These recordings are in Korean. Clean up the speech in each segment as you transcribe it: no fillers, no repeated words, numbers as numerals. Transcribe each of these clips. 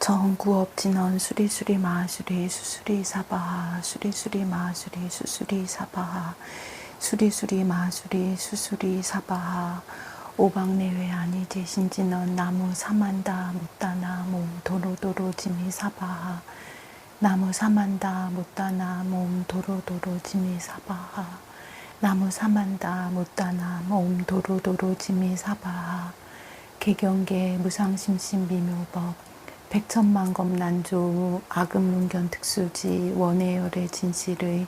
정구업진원 수리수리 마수리 수수리 사바하 수리수리 마수리 수수리 사바하 수리수리 마수리 수수리 사바하 오방내외 아니 제신진원 나무 사만다 못다나 몸 도로도로 지미 사바하 나무 사만다 못다나 몸 도로도로 지미 사바하 나무 사만다 못다나 몸 도로도로 지미 사바하 개경계 무상심심 미묘법 백천만검 난조 악음문견 특수지 원해열의 진실의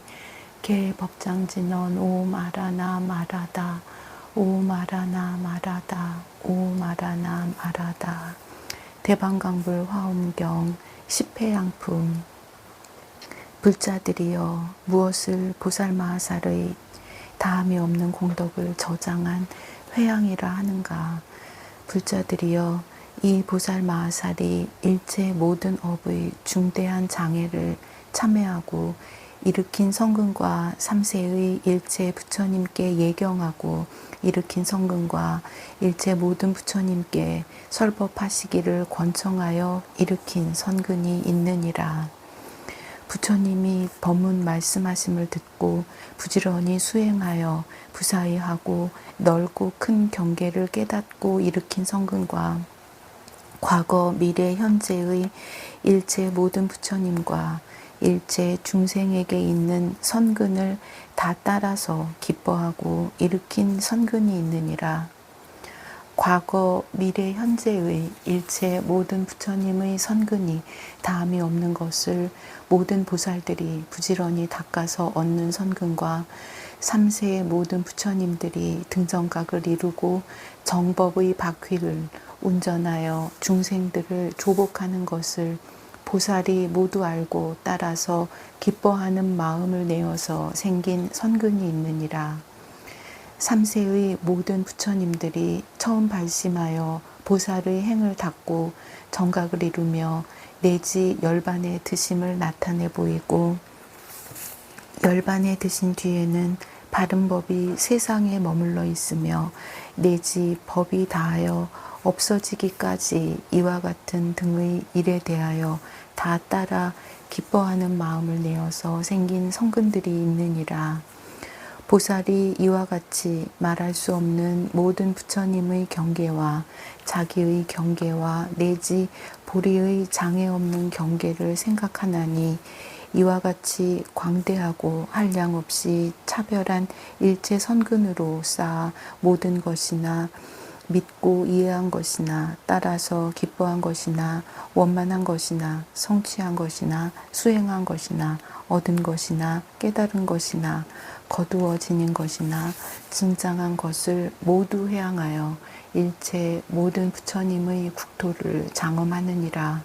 개법장진언 오마라나 마라다 오마라나 마라다 오마라나 마라다 대방강불 화엄경 십회양품 불자들이여 무엇을 보살마하살의 다함이 없는 공덕을 저장한 회양이라 하는가. 불자들이여 이 보살마하살이 일체 모든 업의 중대한 장애를 참회하고 일으킨 성근과 삼세의 일체 부처님께 예경하고 일으킨 성근과 일체 모든 부처님께 설법하시기를 권청하여 일으킨 선근이 있느니라. 부처님이 법문 말씀하심을 듣고 부지런히 수행하여 부사의하고 넓고 큰 경계를 깨닫고 일으킨 성근과 과거, 미래, 현재의 일체 모든 부처님과 일체 중생에게 있는 선근을 다 따라서 기뻐하고 일으킨 선근이 있느니라. 과거, 미래, 현재의 일체 모든 부처님의 선근이 다함이 없는 것을 모든 보살들이 부지런히 닦아서 얻는 선근과 삼세의 모든 부처님들이 등정각을 이루고 정법의 바퀴를 운전하여 중생들을 조복하는 것을 보살이 모두 알고 따라서 기뻐하는 마음을 내어서 생긴 선근이 있느니라. 삼세의 모든 부처님들이 처음 발심하여 보살의 행을 닦고 정각을 이루며 내지 열반에 드심을 나타내 보이고 열반에 드신 뒤에는 바른 법이 세상에 머물러 있으며 내지 법이 다하여 없어지기까지 이와 같은 등의 일에 대하여 다 따라 기뻐하는 마음을 내어서 생긴 성근들이 있느니라. 보살이 이와 같이 말할 수 없는 모든 부처님의 경계와 자기의 경계와 내지 보리의 장애 없는 경계를 생각하나니 이와 같이 광대하고 한량없이 차별한 일체 선근으로 쌓아 모든 것이나 믿고 이해한 것이나 따라서 기뻐한 것이나 원만한 것이나 성취한 것이나 수행한 것이나 얻은 것이나 깨달은 것이나 거두어지는 것이나 증장한 것을 모두 회항하여 일체 모든 부처님의 국토를 장엄하느니라.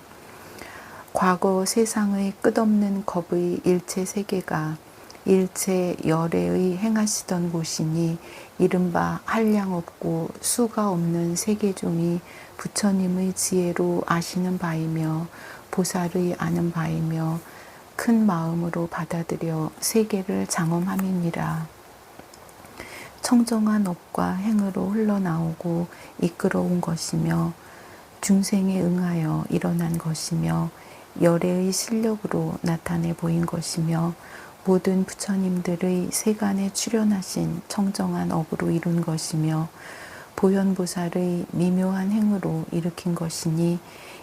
과거 세상의 끝없는 겁의 일체 세계가 일체 열애의 행하시던 곳이니 이른바 한량 없고 수가 없는 세계종이 부처님의 지혜로 아시는 바이며 보살의 아는 바이며 큰 마음으로 받아들여 세계를 장엄함이니라. 청정한 업과 행으로 흘러나오고 이끌어온 것이며 중생에 응하여 일어난 것이며 열애의 실력으로 나타내 보인 것이며 모든 부처님들의 세간에 출현하신 청정한 업으로 이룬 것이며 보현보살의 미묘한 행으로 일으킨 것이니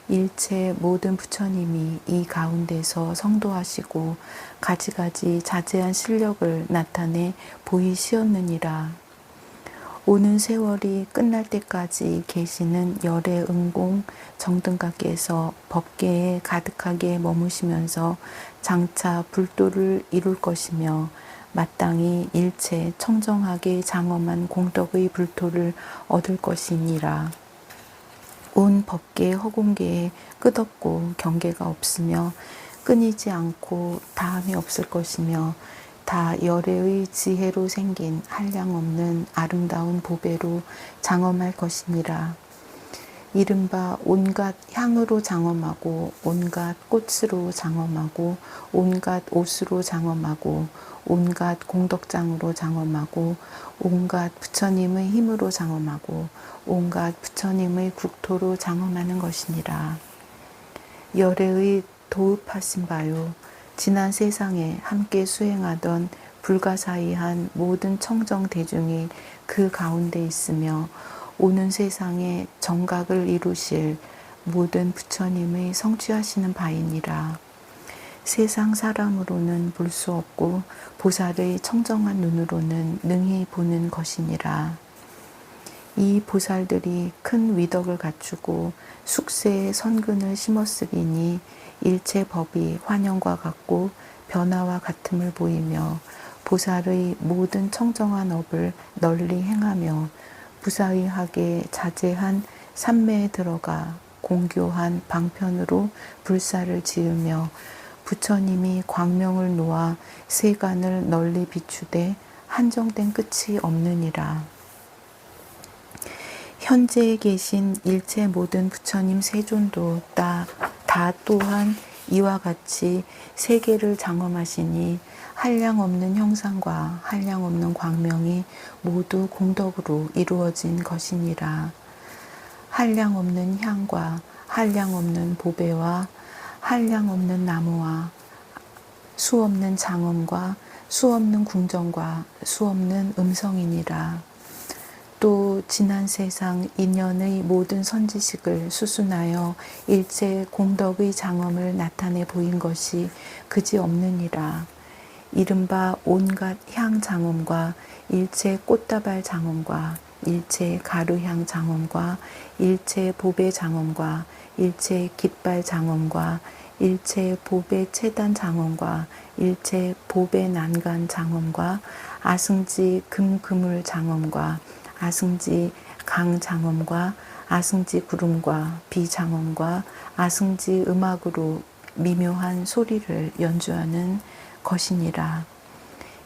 일체 모든 부처님이 이 가운데서 성도하시고 가지가지 자제한 실력을 나타내 보이시었느니라. 오는 세월이 끝날 때까지 계시는 열의 응공 정등각께서 법계에 가득하게 머무시면서 장차 불도를 이룰 것이며 마땅히 일체 청정하게 장엄한 공덕의 불토를 얻을 것이니라. 온 법계 허공계에 끝없고 경계가 없으며 끊이지 않고 다함이 없을 것이며 다 열애의 지혜로 생긴 한량없는 아름다운 보배로 장엄할 것이니라. 이른바 온갖 향으로 장엄하고 온갖 꽃으로 장엄하고 온갖 옷으로 장엄하고 온갖 공덕장으로 장엄하고 온갖 부처님의 힘으로 장엄하고 온갖 부처님의 국토로 장엄하는 것이니라. 열애의 도읍하신 바요. 지난 세상에 함께 수행하던 불가사의한 모든 청정 대중이 그 가운데 있으며 오는 세상에 정각을 이루실 모든 부처님의 성취하시는 바이니라. 세상 사람으로는 볼 수 없고 보살의 청정한 눈으로는 능히 보는 것이니라. 이 보살들이 큰 위덕을 갖추고 숙세의 선근을 심었으리니 일체 법이 환영과 같고 변화와 같음을 보이며 보살의 모든 청정한 업을 널리 행하며 부사의하게 자제한 삼매에 들어가 공교한 방편으로 불사를 지으며 부처님이 광명을 놓아 세간을 널리 비추되 한정된 끝이 없느니라. 현재에 계신 일체 모든 부처님 세존도 다 또한 이와 같이 세계를 장엄하시니 한량없는 형상과 한량없는 광명이 모두 공덕으로 이루어진 것이니라. 한량없는 향과 한량없는 보배와 한량없는 나무와 수없는 장엄과 수없는 궁정과 수없는 음성이니라. 또 지난 세상 인연의 모든 선지식을 수순하여 일체 공덕의 장엄을 나타내 보인 것이 그지없느니라. 이른바 온갖 향 장엄과 일체 꽃다발 장엄과 일체 가루향 장엄과 일체 보배 장엄과 일체 깃발 장엄과 일체 보배 체단 장엄과 일체 보배 난간 장엄과 아승지 금그물 장엄과 아승지 강 장엄과 아승지 구름과 비 장엄과 아승지 음악으로 미묘한 소리를 연주하는 것이니라.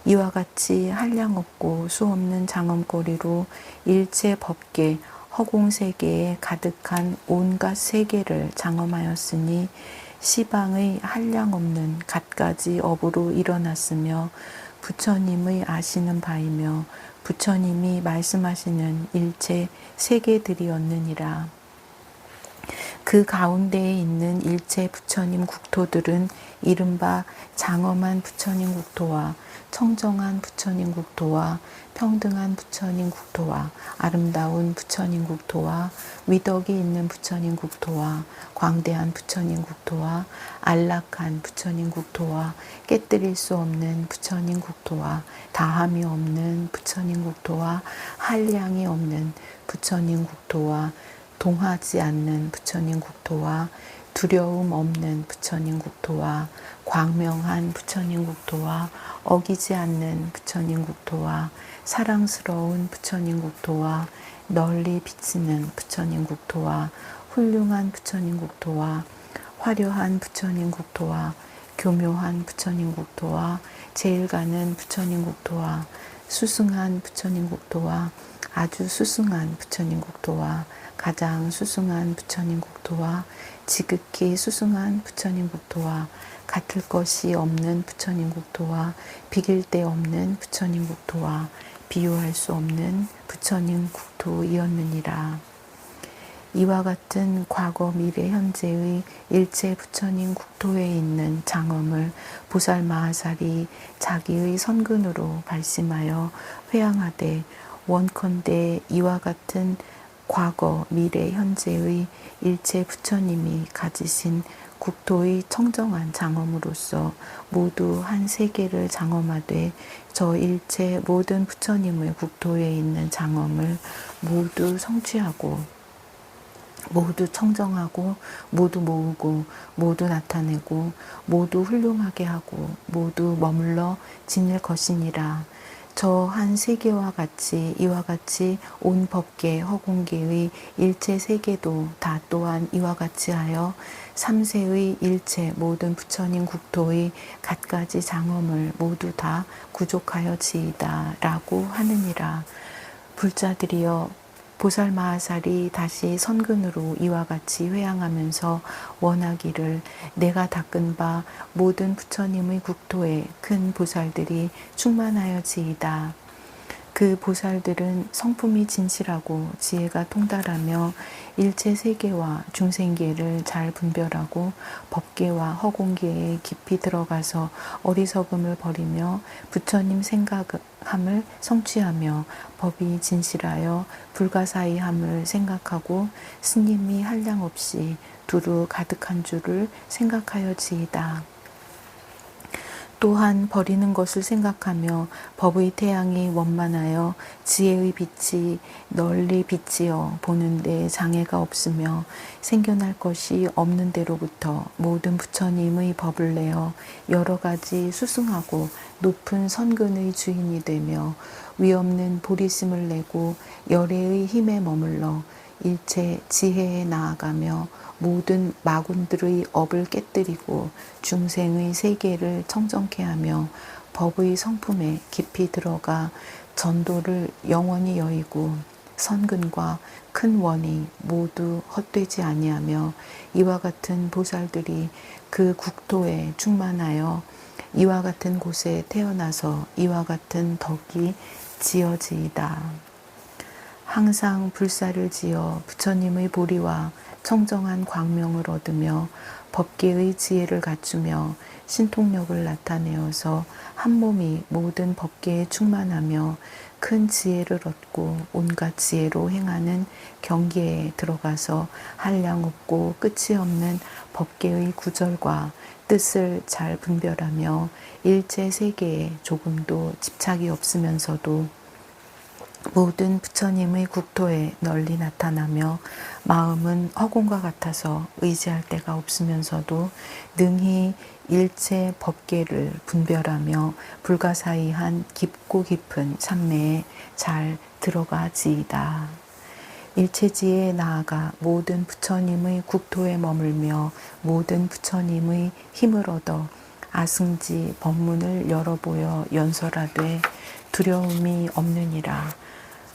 이와 같이 한량없고 수없는 장엄거리로 일체 법계 허공세계에 가득한 온갖 세계를 장엄하였으니 시방의 한량없는 갖가지 업으로 일어났으며 부처님의 아시는 바이며 부처님이 말씀하시는 일체 세계들이었느니라. 그 가운데에 있는 일체 부처님 국토들은 이른바 장엄한 부처님 국토와 청정한 부처님 국토와 평등한 부처님 국토와 아름다운 부처님 국토와 위덕이 있는 부처님 국토와 광대한 부처님 국토와 안락한 부처님 국토와 깨뜨릴 수 없는 부처님 국토와 다함이 없는 부처님 국토와 한량이 없는 부처님 국토와 동하지 않는 부처님 국토와 두려움 없는 부처님 국토와 광명한 부처님 국토와 어기지 않는 부처님 국토와 사랑스러운 부처님 국토와 널리 비치는 부처님 국토와 훌륭한 부처님 국토와 화려한 부처님 국토와 교묘한 부처님 국토와 제일 가는 부처님 국토와 수승한 부처님 국토와 아주 수승한 부처님 국토와 가장 수승한 부처님 국토와 지극히 수승한 부처님 국토와 같을 것이 없는 부처님 국토와 비길 데 없는 부처님 국토와 비유할 수 없는 부처님 국토이었느니라. 이와 같은 과거 미래 현재의 일체 부처님 국토에 있는 장엄을 보살마하살이 자기의 선근으로 발심하여 회양하되 원컨대 이와 같은 과거 미래 현재의 일체 부처님이 가지신 국토의 청정한 장엄으로서 모두 한 세계를 장엄하되 저 일체 모든 부처님의 국토에 있는 장엄을 모두 성취하고 모두 청정하고 모두 모으고 모두 나타내고 모두 훌륭하게 하고 모두 머물러 지닐 것이니라. 저 한 세계와 같이 이와 같이 온 법계 허공계의 일체 세계도 다 또한 이와 같이 하여 삼세의 일체 모든 부처님 국토의 갖가지 장엄을 모두 다 구족하여 지이다 라고 하느니라. 불자들이여 보살마하살이 다시 선근으로 이와 같이 회양하면서 원하기를 내가 닦은 바 모든 부처님의 국토에 큰 보살들이 충만하여지이다. 그 보살들은 성품이 진실하고 지혜가 통달하며 일체 세계와 중생계를 잘 분별하고 법계와 허공계에 깊이 들어가서 어리석음을 버리며 부처님 생각함을 성취하며 법이 진실하여 불가사의함을 생각하고 스님이 한량없이 두루 가득한 줄을 생각하여지이다. 또한 버리는 것을 생각하며 법의 태양이 원만하여 지혜의 빛이 널리 비치어 보는데 장애가 없으며 생겨날 것이 없는 데로부터 모든 부처님의 법을 내어 여러 가지 수승하고 높은 선근의 주인이 되며 위없는 보리심을 내고 열애의 힘에 머물러 일체 지혜에 나아가며 모든 마군들의 업을 깨뜨리고 중생의 세계를 청정케 하며 법의 성품에 깊이 들어가 전도를 영원히 여의고 선근과 큰 원이 모두 헛되지 아니하며 이와 같은 보살들이 그 국토에 충만하여 이와 같은 곳에 태어나서 이와 같은 덕이 지어지이다. 항상 불사를 지어 부처님의 보리와 청정한 광명을 얻으며 법계의 지혜를 갖추며 신통력을 나타내어서 한 몸이 모든 법계에 충만하며 큰 지혜를 얻고 온갖 지혜로 행하는 경계에 들어가서 한량 없고 끝이 없는 법계의 구절과 뜻을 잘 분별하며 일체 세계에 조금도 집착이 없으면서도 모든 부처님의 국토에 널리 나타나며 마음은 허공과 같아서 의지할 데가 없으면서도 능히 일체 법계를 분별하며 불가사의한 깊고 깊은 산매에 잘 들어가지이다. 일체지에 나아가 모든 부처님의 국토에 머물며 모든 부처님의 힘을 얻어 아승지 법문을 열어보여 연설하되 두려움이 없느니라.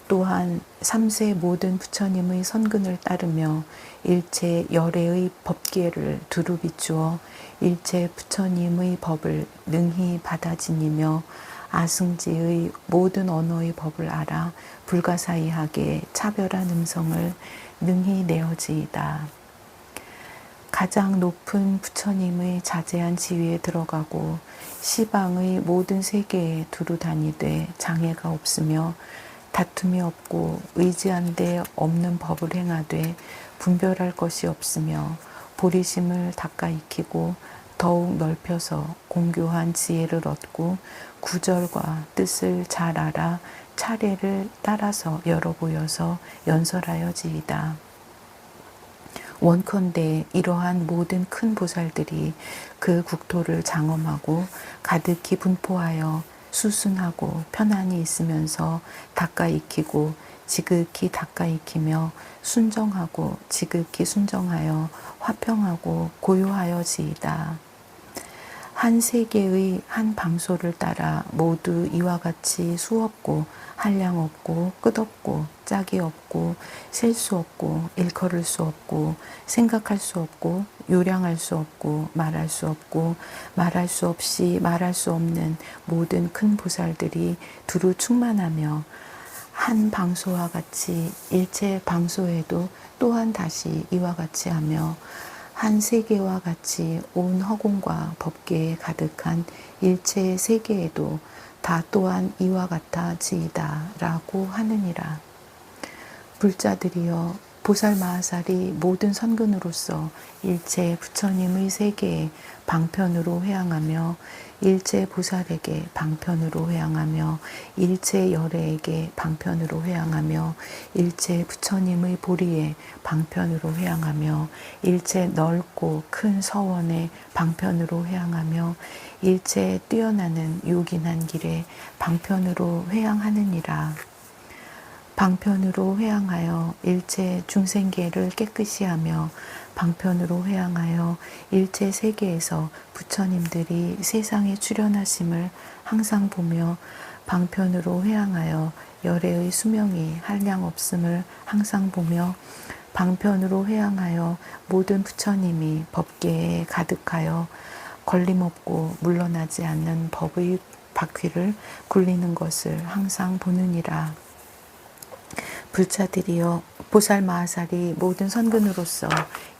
또한 삼세 모든 부처님의 선근을 따르며 일체 열애의 법계를 두루 비추어 일체 부처님의 법을 능히 받아 지니며 아승지의 모든 언어의 법을 알아 불가사의하게 차별한 음성을 능히 내어지이다. 가장 높은 부처님의 자제한 지위에 들어가고 시방의 모든 세계에 두루 다니되 장애가 없으며 다툼이 없고 의지한 데 없는 법을 행하되 분별할 것이 없으며 보리심을 닦아 익히고 더욱 넓혀서 공교한 지혜를 얻고 구절과 뜻을 잘 알아 차례를 따라서 열어보여서 연설하여지이다. 원컨대 이러한 모든 큰 보살들이 그 국토를 장엄하고 가득히 분포하여 수순하고 편안히 있으면서 닦아 익히고 지극히 닦아 익히며 순정하고 지극히 순정하여 화평하고 고요하여지이다. 한 세계의 한 방소를 따라 모두 이와 같이 수없고 한량 없고 끝없고 짝이 없고 셀 수 없고 일컬을 수 없고 생각할 수 없고 요량할 수 없고 말할 수 없고 말할 수 없이 말할 수 없는 모든 큰 보살들이 두루 충만하며 한 방소와 같이 일체 방소에도 또한 다시 이와 같이 하며 한 세계와 같이 온 허공과 법계에 가득한 일체 세계에도 다 또한 이와 같아지이다 라고 하느니라. 불자들이여 보살 마하살이 모든 선근으로서 일체 부처님의 세계에 방편으로 회항하며 일체 보살에게 방편으로 회항하며 일체 열애에게 방편으로 회항하며 일체 부처님의 보리에 방편으로 회항하며 일체 넓고 큰 서원에 방편으로 회항하며 일체 뛰어나는 요긴한 길에 방편으로 회항하느니라. 방편으로 회항하여 일체 중생계를 깨끗이 하며 방편으로 회항하여 일체 세계에서 부처님들이 세상에 출현하심을 항상 보며 방편으로 회항하여 열애의 수명이 한량 없음을 항상 보며 방편으로 회항하여 모든 부처님이 법계에 가득하여 걸림없고 물러나지 않는 바퀴를 굴리는 것을 항상 보느니라. 불자들이여 보살마하살이 모든 선근으로서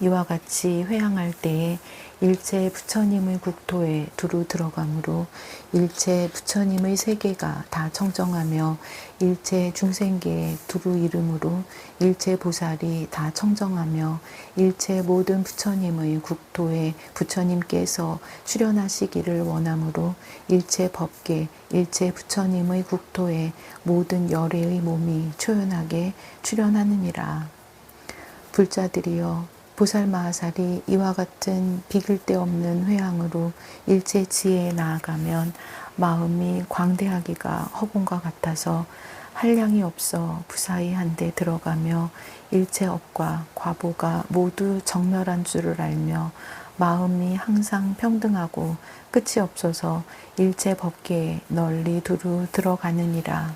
이와 같이 회항할 때에 일체 부처님의 국토에 두루 들어가므로 일체 부처님의 세계가 다 청정하며 일체 중생계에 두루 이름으로 일체 보살이 다 청정하며 일체 모든 부처님의 국토에 부처님께서 출현하시기를 원하므로 일체 법계 일체 부처님의 국토에 모든 열애의 몸이 초연하게 출현하느니라. 불자들이여 보살마하살이 이와 같은 비길 데 없는 회항으로 일체 지혜에 나아가면 마음이 광대하기가 허공과 같아서 한량이 없어 무사히 한데 들어가며 일체 업과 과보가 모두 정멸한 줄을 알며 마음이 항상 평등하고 끝이 없어서 일체 법계에 널리 두루 들어가느니라.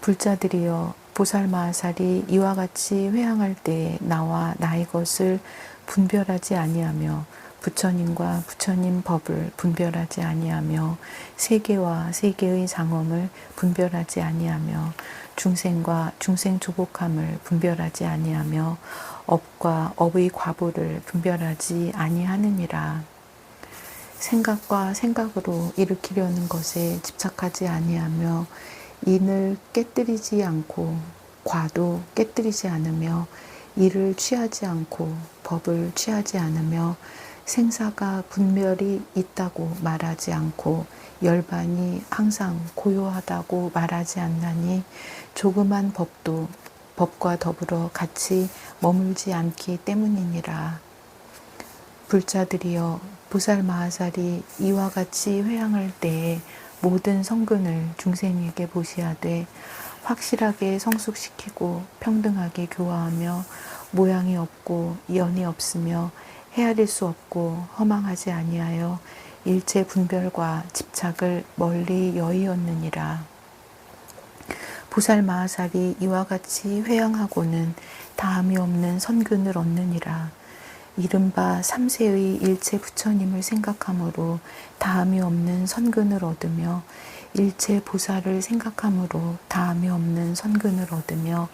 불자들이여 보살마하살이 이와 같이 회항할 때에 나와 나의 것을 분별하지 아니하며 부처님과 부처님 법을 분별하지 아니하며 세계와 세계의 장엄을 분별하지 아니하며 중생과 중생 조복함을 분별하지 아니하며 업과 업의 과보를 분별하지 아니하느니라. 생각과 생각으로 일으키려는 것에 집착하지 아니하며 인을 깨뜨리지 않고 과도 깨뜨리지 않으며 이를 취하지 않고 법을 취하지 않으며 생사가 분별이 있다고 말하지 않고 열반이 항상 고요하다고 말하지 않나니 조그만 법도 법과 더불어 같이 머물지 않기 때문이니라. 불자들이여 보살마하살이 이와 같이 회항할 때에 모든 성근을 중생에게 보시하되 확실하게 성숙시키고 평등하게 교화하며 모양이 없고 연이 없으며 헤아릴 수 없고 허망하지 아니하여 일체 분별과 집착을 멀리 여의었느니라. 보살마하살이 이와 같이 회항하고는 다함이 없는 선근을 얻느니라. 이른바 삼세의 일체 부처님을 생각함으로 다함이 없는 선근을 얻으며 일체 보살을 생각함으로 다함이 없는 선근을 얻으며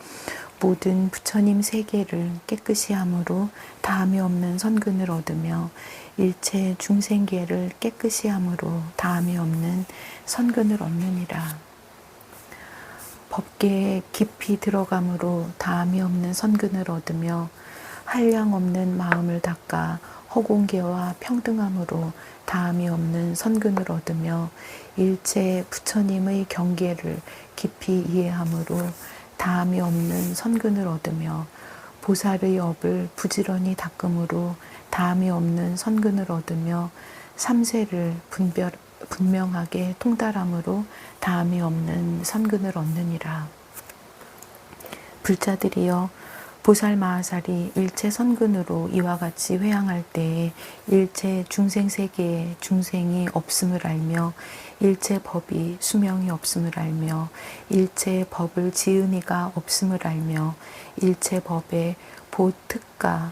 모든 부처님 세계를 깨끗이 함으로 다함이 없는 선근을 얻으며 일체 중생계를 깨끗이 함으로 다함이 없는 선근을 얻느니라. 법계에 깊이 들어감으로 다함이 없는 선근을 얻으며 한량 없는 마음을 닦아 허공계와 평등함으로 다함이 없는 선근을 얻으며 일체 부처님의 경계를 깊이 이해함으로 다함이 없는 선근을 얻으며 보살의 업을 부지런히 닦음으로 다함이 없는 선근을 얻으며 삼세를 분명하게 통달함으로 다함이 없는 선근을 얻느니라. 불자들이여 보살마하살이 일체 선근으로 이와 같이 회항할 때에 일체 중생세계에 중생이 없음을 알며 일체 법이 수명이 없음을 알며 일체 법을 지은 이가 없음을 알며 일체 법에 보특가라가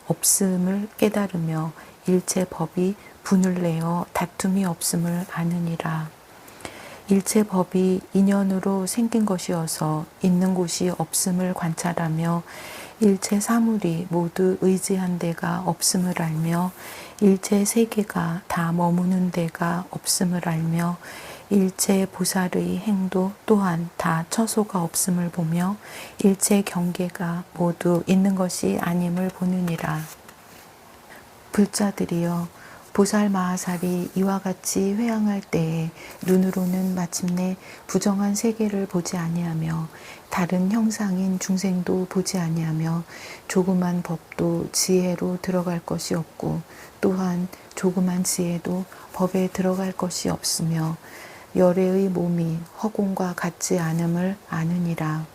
없음을 깨달으며 일체 법이 분을 내어 다툼이 없음을 아느니라. 일체 법이 인연으로 생긴 것이어서 있는 곳이 없음을 관찰하며 일체 사물이 모두 의지한 데가 없음을 알며 일체 세계가 다 머무는 데가 없음을 알며 일체 보살의 행도 또한 다 처소가 없음을 보며 일체 경계가 모두 있는 것이 아님을 보느니라. 불자들이여 보살마하살이 이와 같이 회항할 때에 눈으로는 마침내 부정한 세계를 보지 아니하며 다른 형상인 중생도 보지 아니하며 조그만 법도 지혜로 들어갈 것이 없고 또한 조그만 지혜도 법에 들어갈 것이 없으며 열애의 몸이 허공과 같지 않음을 아느니라.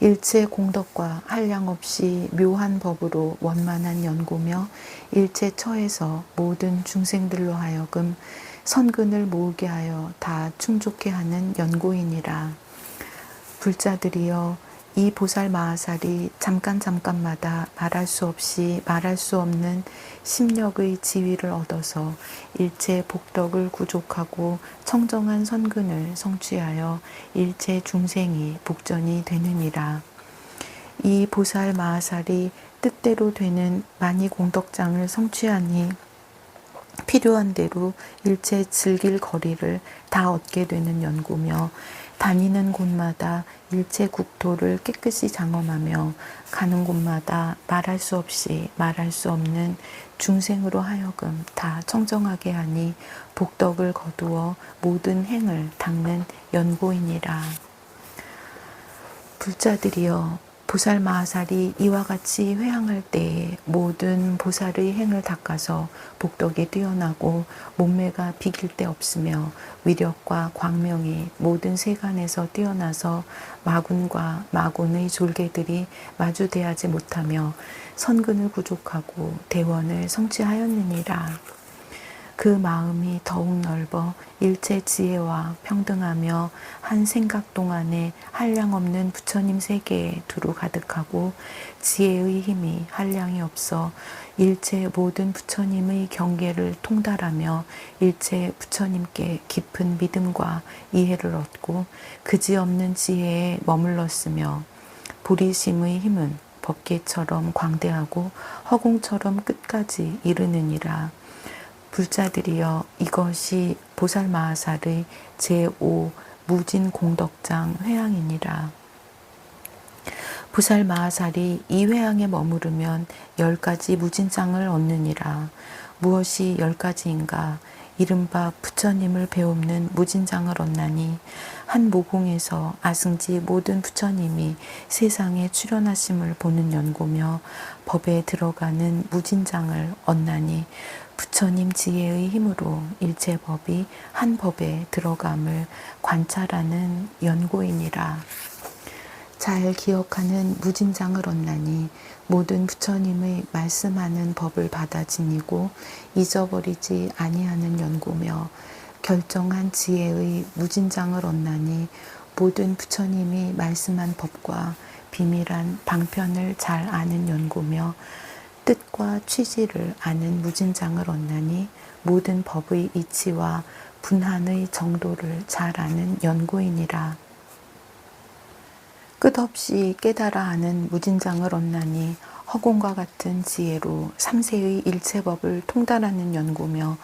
일체 공덕과 한량 없이 묘한 법으로 원만한 연고며 일체 처에서 모든 중생들로 하여금 선근을 모으게 하여 다 충족해 하는 연고이니라. 불자들이여 이 보살 마하살이 잠깐마다 말할 수 없이 말할 수 없는 심력의 지위를 얻어서 일체 복덕을 구족하고 청정한 선근을 성취하여 일체 중생이 복전이 되느니라. 이 보살 마하살이 뜻대로 되는 많이 공덕장을 성취하니 필요한 대로 일체 즐길 거리를 다 얻게 되는 연구며 다니는 곳마다 일체 국토를 깨끗이 장엄하며 가는 곳마다 말할 수 없이 말할 수 없는 중생으로 하여금 다 청정하게 하니 복덕을 거두어 모든 행을 닦는 연고이니라. 불자들이여, 보살 마하살이 이와 같이 회항할 때에 모든 보살의 행을 닦아서 복덕에 뛰어나고 몸매가 비길 데 없으며 위력과 광명이 모든 세간에서 뛰어나서 마군과 마군의 졸개들이 마주대하지 못하며 선근을 구족하고 대원을 성취하였느니라. 그 마음이 더욱 넓어 일체 지혜와 평등하며 한 생각 동안에 한량없는 부처님 세계에 두루 가득하고 지혜의 힘이 한량이 없어 일체 모든 부처님의 경계를 통달하며 일체 부처님께 깊은 믿음과 이해를 얻고 그지없는 지혜에 머물렀으며 보리심의 힘은 법계처럼 광대하고 허공처럼 끝까지 이르느니라. 불자들이여, 이것이 보살 마하살의 제5 무진 공덕장 회항이니라. 보살 마하살이 이 회항에 머무르면 10가지 무진장을 얻느니라. 무엇이 10가지인가? 이른바 부처님을 배웁는 무진장을 얻나니 한 모공에서 아승지 모든 부처님이 세상에 출현하심을 보는 연고며 법에 들어가는 무진장을 얻나니 부처님 지혜의 힘으로 일체 법이 한 법에 들어감을 관찰하는 연고이니라. 잘 기억하는 무진장을 얻나니 모든 부처님의 말씀하는 법을 받아 지니고 잊어버리지 아니하는 연고며 결정한 지혜의 무진장을 얻나니 모든 부처님이 말씀한 법과 비밀한 방편을 잘 아는 연고며 뜻과 취지를 아는 무진장을 얻나니 모든 법의 이치와 분한의 정도를 잘 아는 연고이니라. 끝없이 깨달아 아는 무진장을 얻나니 허공과 같은 지혜로 삼세의 일체법을 통달하는 연고며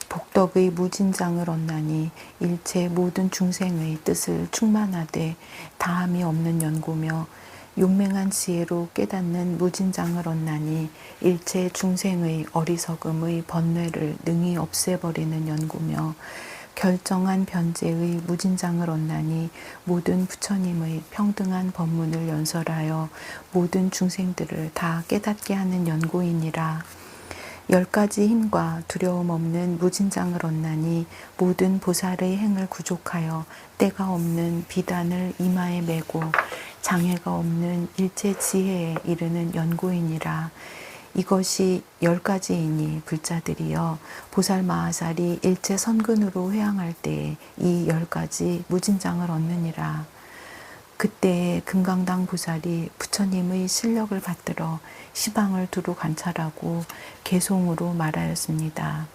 복덕의 무진장을 얻나니 일체 모든 중생의 뜻을 충만하되 다함이 없는 연고며 용맹한 지혜로 깨닫는 무진장을 얻나니 일체 중생의 어리석음의 번뇌를 능히 없애버리는 연고며 결정한 변제의 무진장을 얻나니 모든 부처님의 평등한 법문을 연설하여 모든 중생들을 다 깨닫게 하는 연고이니라. 10가지 힘과 두려움 없는 무진장을 얻나니 모든 보살의 행을 구족하여 때가 없는 비단을 이마에 메고 장애가 없는 일체 지혜에 이르는 연고이니라. 이것이 10가지이니 불자들이여, 보살 마하살이 일체 선근으로 회항할 때에 이 10가지 무진장을 얻느니라. 그때에 금강당 보살이 부처님의 실력을 받들어 시방을 두루 관찰하고 개송으로 말하였습니다.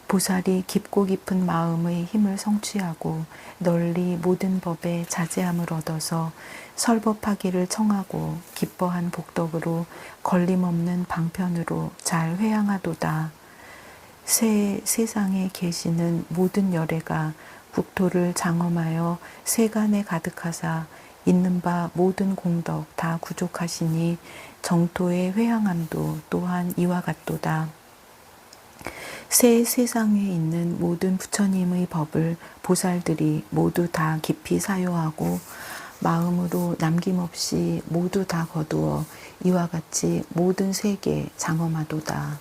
보살이 깊고 깊은 마음의 힘을 성취하고 널리 모든 법에 자제함을 얻어서 설법하기를 청하고 기뻐한 복덕으로 걸림없는 방편으로 잘 회항하도다. 새 세상에 계시는 모든 열애가 국토를 장엄하여 세간에 가득하사 있는 바 모든 공덕 다 구족하시니 정토의 회항함도 또한 이와 같도다. 새 세상에 있는 모든 부처님의 법을 보살들이 모두 다 깊이 사요하고 마음으로 남김없이 모두 다 거두어 이와 같이 모든 세계 장엄하도다.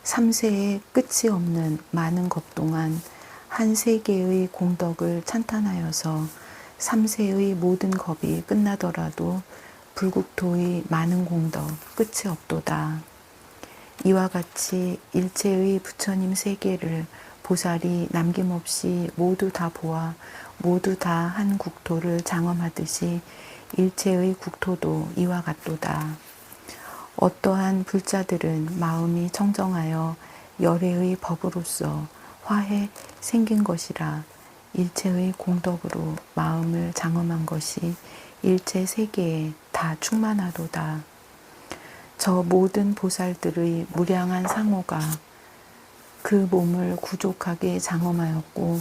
삼세에 끝이 없는 많은 것 동안 한 세계의 공덕을 찬탄하여서 삼세의 모든 겁이 끝나더라도 불국토의 많은 공덕 끝이 없도다. 이와 같이 일체의 부처님 세계를 보살이 남김없이 모두 다 보아 모두 다 한 국토를 장엄하듯이 일체의 국토도 이와 같도다. 어떠한 불자들은 마음이 청정하여 열애의 법으로서 화해 생긴 것이라 일체의 공덕으로 마음을 장엄한 것이 일체 세계에 다 충만하도다. 저 모든 보살들의 무량한 상호가 그 몸을 구족하게 장엄하였고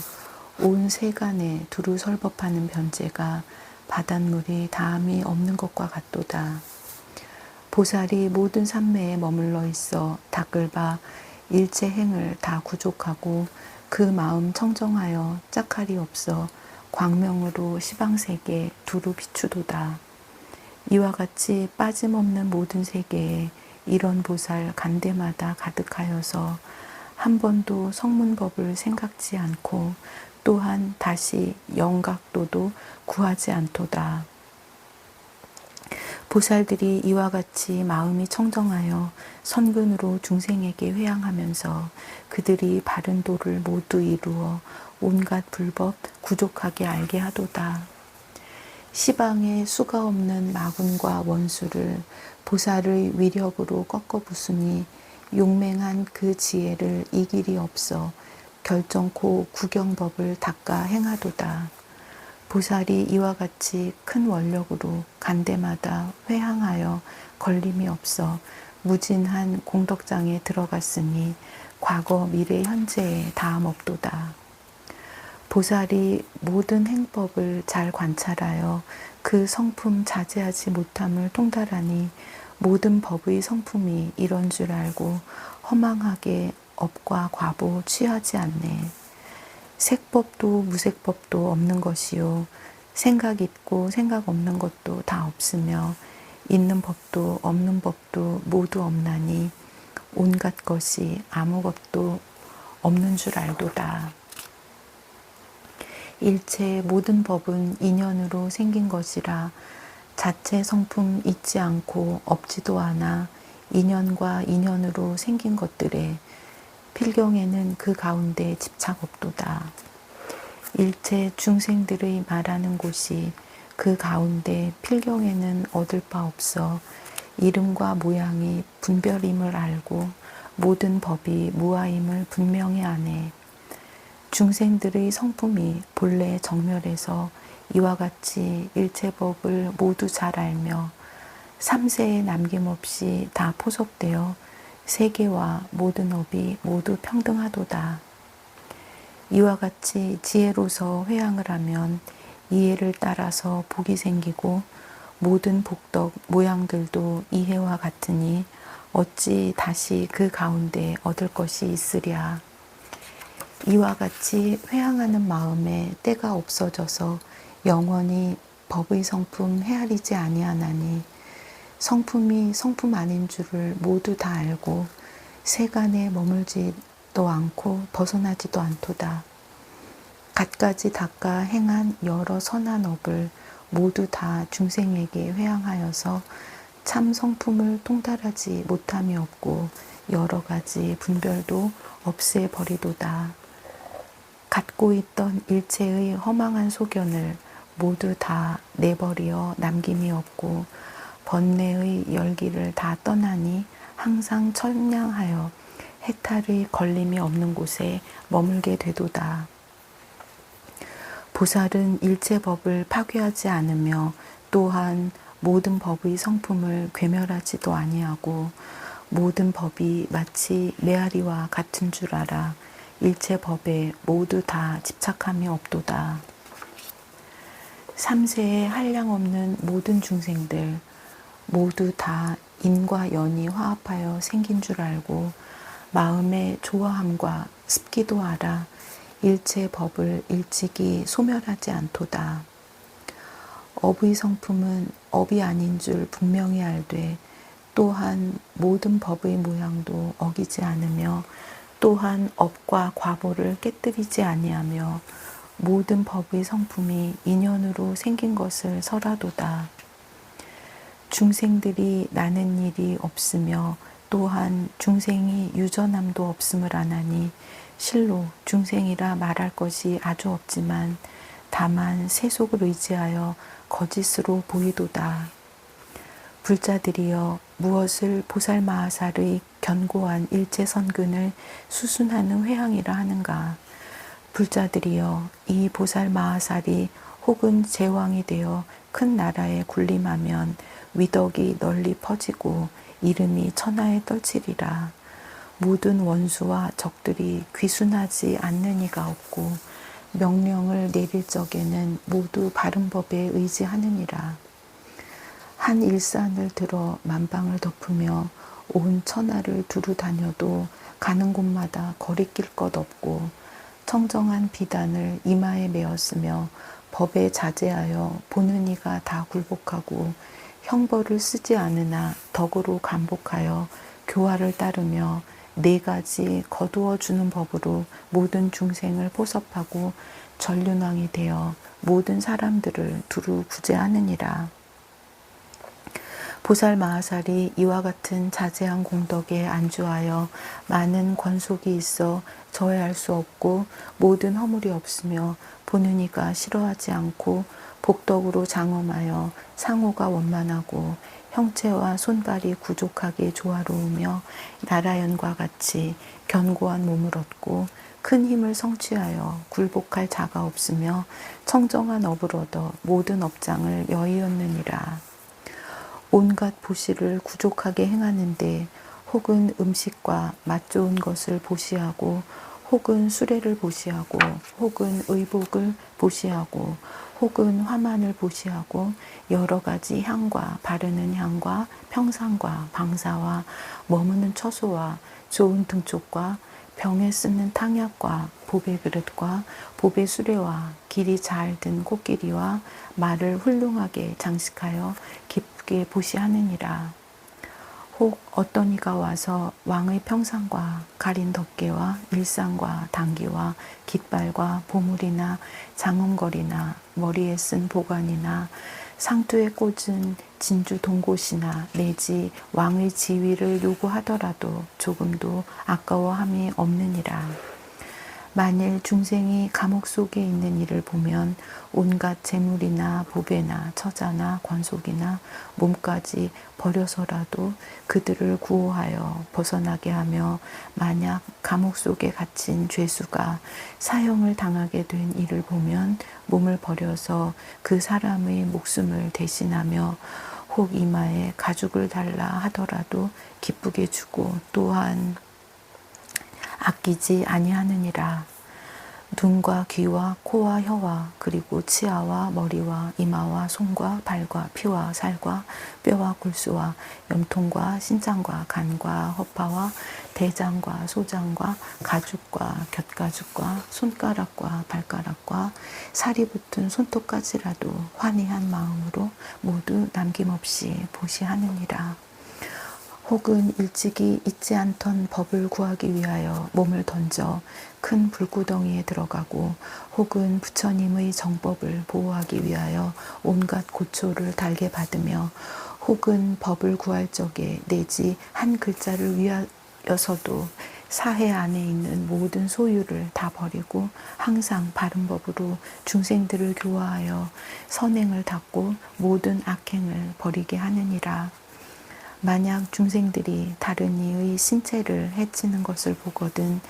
온 세간에 두루 설법하는 변제가 바닷물이 다함이 없는 것과 같도다. 보살이 모든 삼매에 머물러 있어 닦을 바 일체 행을 다 구족하고 그 마음 청정하여 짝할이 없어 광명으로 시방세계 두루 비추도다. 이와 같이 빠짐없는 모든 세계에 이런 보살 간대마다 가득하여서 한 번도 성문법을 생각지 않고 또한 다시 영각도도 구하지 않도다. 보살들이 이와 같이 마음이 청정하여 선근으로 중생에게 회양하면서 그들이 바른 도를 모두 이루어 온갖 불법 구족하게 알게 하도다. 시방에 수가 없는 마군과 원수를 보살의 위력으로 꺾어 부수니 용맹한 그 지혜를 이길이 없어 결정코 구경법을 닦아 행하도다. 보살이 이와 같이 큰 원력으로 간대마다 회항하여 걸림이 없어 무진한 공덕장에 들어갔으니 과거 미래 현재에 다함 없도다. 보살이 모든 행법을 잘 관찰하여 그 성품 자제하지 못함을 통달하니 모든 법의 성품이 이런 줄 알고 허망하게 업과 과보 취하지 않네. 색법도 무색법도 없는 것이요 생각 있고 생각 없는 것도 다 없으며 있는 법도 없는 법도 모두 없나니 온갖 것이 아무것도 없는 줄 알도다. 일체 모든 법은 인연으로 생긴 것이라 자체 성품 있지 않고 없지도 않아 인연과 인연으로 생긴 것들에 필경에는 그 가운데 집착 없도다. 일체 중생들의 말하는 곳이 그 가운데 필경에는 얻을 바 없어 이름과 모양이 분별임을 알고 모든 법이 무아임을 분명히 아네. 중생들의 성품이 본래 정멸해서 이와 같이 일체법을 모두 잘 알며 삼세에 남김없이 다 포섭되어 세계와 모든 업이 모두 평등하도다. 이와 같이 지혜로서 회양을 하면 이해를 따라서 복이 생기고 모든 복덕 모양들도 이해와 같으니 어찌 다시 그 가운데 얻을 것이 있으랴. 이와 같이 회항하는 마음에 때가 없어져서 영원히 법의 성품 헤아리지 아니하나니 성품이 성품 아닌 줄을 모두 다 알고 세간에 머물지도 않고 벗어나지도 않도다. 갖가지 닦아 행한 여러 선한 업을 모두 다 중생에게 회항하여서 참 성품을 통달하지 못함이 없고 여러 가지 분별도 없애버리도다. 갖고 있던 일체의 허망한 소견을 모두 다 내버려 남김이 없고 번뇌의 열기를 다 떠나니 항상 청량하여 해탈의 걸림이 없는 곳에 머물게 되도다. 보살은 일체법을 파괴하지 않으며 또한 모든 법의 성품을 괴멸하지도 아니하고 모든 법이 마치 메아리와 같은 줄 알아 일체 법에 모두 다 집착함이 없도다. 삼세에 한량 없는 모든 중생들 모두 다 인과 연이 화합하여 생긴 줄 알고 마음의 좋아함과 습기도 알아 일체 법을 일찍이 소멸하지 않도다. 업의 성품은 업이 아닌 줄 분명히 알되 또한 모든 법의 모양도 어기지 않으며 또한 업과 과보를 깨뜨리지 아니하며 모든 법의 성품이 인연으로 생긴 것을 설하도다. 중생들이 나는 일이 없으며 또한 중생이 유전함도 없음을 아나니 실로 중생이라 말할 것이 아주 없지만 다만 세속을 의지하여 거짓으로 보이도다. 불자들이여 무엇을 보살마하살의 견고한 일체선근을 수순하는 회항이라 하는가. 불자들이여 이 보살마하살이 혹은 제왕이 되어 큰 나라에 군림하면 위덕이 널리 퍼지고 이름이 천하에 떨치리라. 모든 원수와 적들이 귀순하지 않는 이가 없고 명령을 내릴 적에는 모두 바른 법에 의지하느니라. 한 일산을 들어 만방을 덮으며 온 천하를 두루 다녀도 가는 곳마다 거리낄 것 없고 청정한 비단을 이마에 메었으며 법에 자제하여 보는 이가 다 굴복하고 형벌을 쓰지 않으나 덕으로 감복하여 교화를 따르며 네 가지 거두어 주는 법으로 모든 중생을 포섭하고 전륜왕이 되어 모든 사람들을 두루 구제하느니라. 보살마하살이 이와 같은 자제한 공덕에 안주하여 많은 권속이 있어 저해할 수 없고 모든 허물이 없으며 보는 이가 싫어하지 않고 복덕으로 장엄하여 상호가 원만하고 형체와 손발이 구족하게 조화로우며 나라연과 같이 견고한 몸을 얻고 큰 힘을 성취하여 굴복할 자가 없으며 청정한 업을 얻어 모든 업장을 여의었느니라. 온갖 보시를 구족하게 행하는데 혹은 음식과 맛 좋은 것을 보시하고 혹은 수레를 보시하고 혹은 의복을 보시하고 혹은 화만을 보시하고 여러 가지 향과 바르는 향과 평상과 방사와 머무는 처소와 좋은 등촉과 병에 쓰는 탕약과 보배 그릇과 보배 수레와 길이 잘 든 코끼리와 말을 훌륭하게 장식하여 기쁘게 보시하느니라. 혹 어떤 이가 와서 왕의 평상과 가린 덮개와 일상과 당기와 깃발과 보물이나 장엄걸이나 머리에 쓴 보관이나 상투에 꽂은 진주 동곳이나 내지 왕의 지위를 요구하더라도 조금도 아까워함이 없느니라. 만일 중생이 감옥 속에 있는 이를 보면 온갖 재물이나 보배나 처자나 관속이나 몸까지 버려서라도 그들을 구호하여 벗어나게 하며 만약 감옥 속에 갇힌 죄수가 사형을 당하게 된 이를 보면 몸을 버려서 그 사람의 목숨을 대신하며 혹 이마에 가죽을 달라 하더라도 기쁘게 주고 또한 아끼지 아니하느니라. 눈과 귀와 코와 혀와 그리고 치아와 머리와 이마와 손과 발과 피와 살과 뼈와 골수와 염통과 신장과 간과 허파와 대장과 소장과 가죽과 곁가죽과 손가락과 발가락과 살이 붙은 손톱까지라도 환희한 마음으로 모두 남김없이 보시하느니라. 혹은 일찍이 잊지 않던 법을 구하기 위하여 몸을 던져 큰 불구덩이에 들어가고 혹은 부처님의 정법을 보호하기 위하여 온갖 고초를 달게 받으며 혹은 법을 구할 적에 내지 한 글자를 위하여서도 사해 안에 있는 모든 소유를 다 버리고 항상 바른 법으로 중생들을 교화하여 선행을 닦고 모든 악행을 버리게 하느니라. 만약 중생들이 다른 이의 신체를 해치는 것을 보거든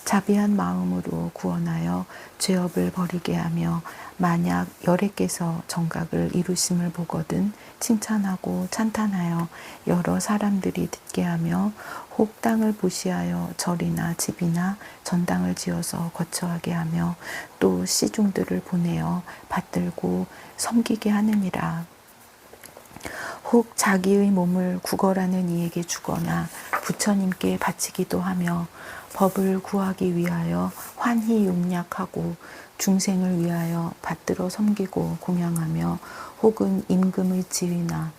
자비한 마음으로 구원하여 죄업을 버리게 하며 만약 열애께서 정각을 이루심을 보거든 칭찬하고 찬탄하여 여러 사람들이 듣게 하며 혹 땅을 보시하여 절이나 집이나 전당을 지어서 거처하게 하며 또 시중들을 보내어 받들고 섬기게 하느니라. 혹 자기의 몸을 구걸하는 이에게 주거나 부처님께 바치기도 하며 법을 구하기 위하여 환히 용약하고 중생을 위하여 받들어 섬기고 공양하며 혹은 임금의 지위나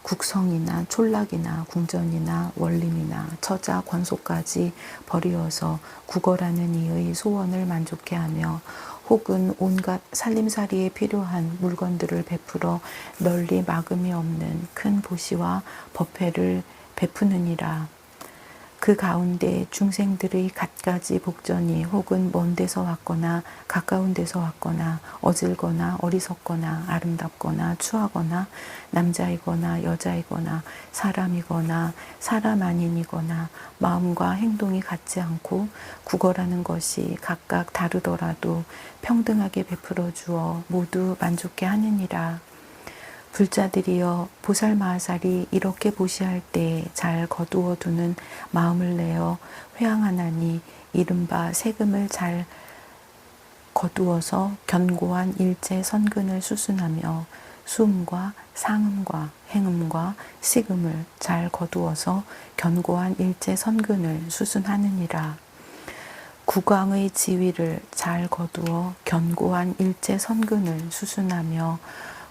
국성이나 촌락이나 궁전이나 원림이나 처자 권속까지 버리어서 구걸하는 이의 소원을 만족해 하며 혹은 온갖 살림살이에 필요한 물건들을 베풀어 널리 막음이 없는 큰 보시와 법회를 베푸느니라. 그 가운데 중생들의 갖가지 복전이 혹은 먼 데서 왔거나 가까운 데서 왔거나 어질거나 어리석거나 아름답거나 추하거나 남자이거나 여자이거나 사람이거나 사람 아닌이거나 마음과 행동이 같지 않고 구걸하는 것이 각각 다르더라도 평등하게 베풀어 주어 모두 만족케 하느니라. 불자들이여 보살마하살이 이렇게 보시할 때 잘 거두어 두는 마음을 내어 회항하나니 이른바 세금을 잘 거두어서 견고한 일체 선근을 수순하며 수음과 상음과 행음과 식음을 잘 거두어서 견고한 일체 선근을 수순하느니라. 국왕의 지위를 잘 거두어 견고한 일체 선근을 수순하며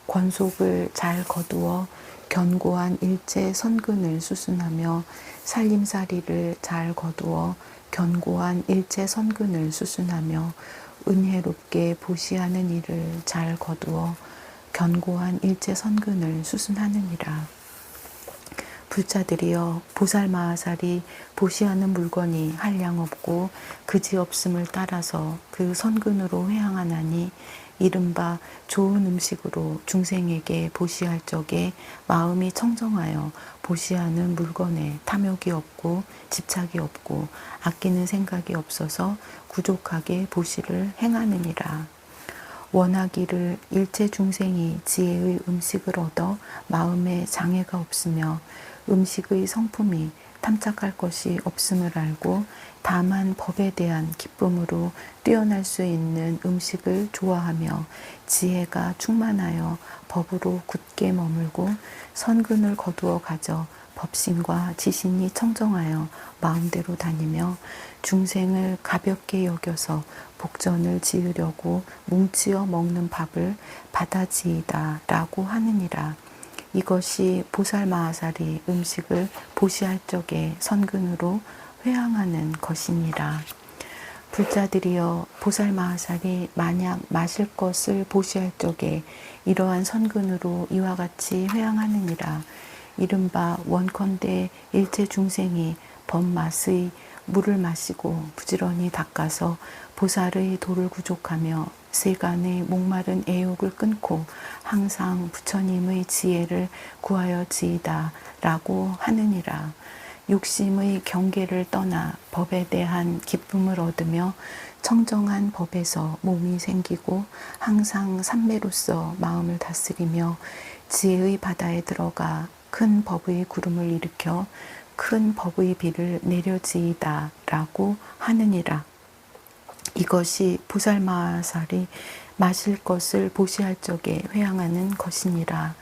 권속을 잘 거두어 견고한 일체 선근을 수순하며 살림살이를 잘 거두어 견고한 일체 선근을 수순하며 은혜롭게 보시하는 일을 잘 거두어 견고한 일체 선근을 수순하느니라. 불자들이여 보살마하살이 보시하는 물건이 한량없고 그지없음을 따라서 그 선근으로 회항하나니 이른바 좋은 음식으로 중생에게 보시할 적에 마음이 청정하여 보시하는 물건에 탐욕이 없고 집착이 없고 아끼는 생각이 없어서 구족하게 보시를 행하느니라. 원하기를 일체 중생이 지혜의 음식을 얻어 마음에 장애가 없으며 음식의 성품이 탐착할 것이 없음을 알고 다만 법에 대한 기쁨으로 뛰어날 수 있는 음식을 좋아하며 지혜가 충만하여 법으로 굳게 머물고 선근을 거두어 가져 법신과 지신이 청정하여 마음대로 다니며 중생을 가볍게 여겨서 복전을 지으려고 뭉치어 먹는 밥을 받아지이다 라고 하느니라. 이것이 보살마하살이 음식을 보시할 적에 선근으로 회항하는 것이니라. 불자들이여 보살마하살이 만약 마실 것을 보시할 적에 이러한 선근으로 이와 같이 회항하느니라. 이른바 원컨대 일체 중생이 법맛의 물을 마시고 부지런히 닦아서 보살의 도를 구족하며 세간의 목마른 애욕을 끊고 항상 부처님의 지혜를 구하여 지이다 라고 하느니라. 욕심의 경계를 떠나 법에 대한 기쁨을 얻으며 청정한 법에서 몸이 생기고 항상 삼매로서 마음을 다스리며 지혜의 바다에 들어가 큰 법의 구름을 일으켜 큰 법의 비를 내려지이다 라고 하느니라. 이것이 보살마하살이 마실 것을 보시할 적에 회항하는 것이니라.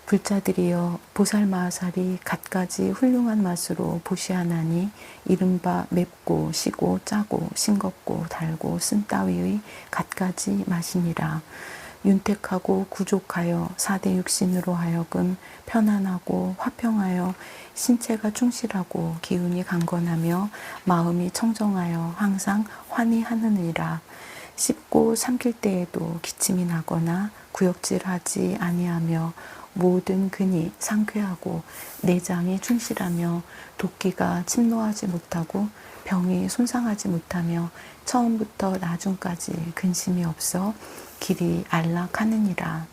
불자들이여 보살마하살이 갖가지 훌륭한 맛으로 보시하나니 이른바 맵고 시고 짜고 싱겁고 달고 쓴 따위의 갖가지 맛이니라. 윤택하고 구족하여 사대 육신으로 하여금 편안하고 화평하여 신체가 충실하고 기운이 강건하며 마음이 청정하여 항상 환희하느니라. 씹고 삼킬 때에도 기침이 나거나 구역질하지 아니하며 모든 근이 상쾌하고 내장이 충실하며 도끼가 침노하지 못하고 병이 손상하지 못하며 처음부터 나중까지 근심이 없어 길이 안락하느니라.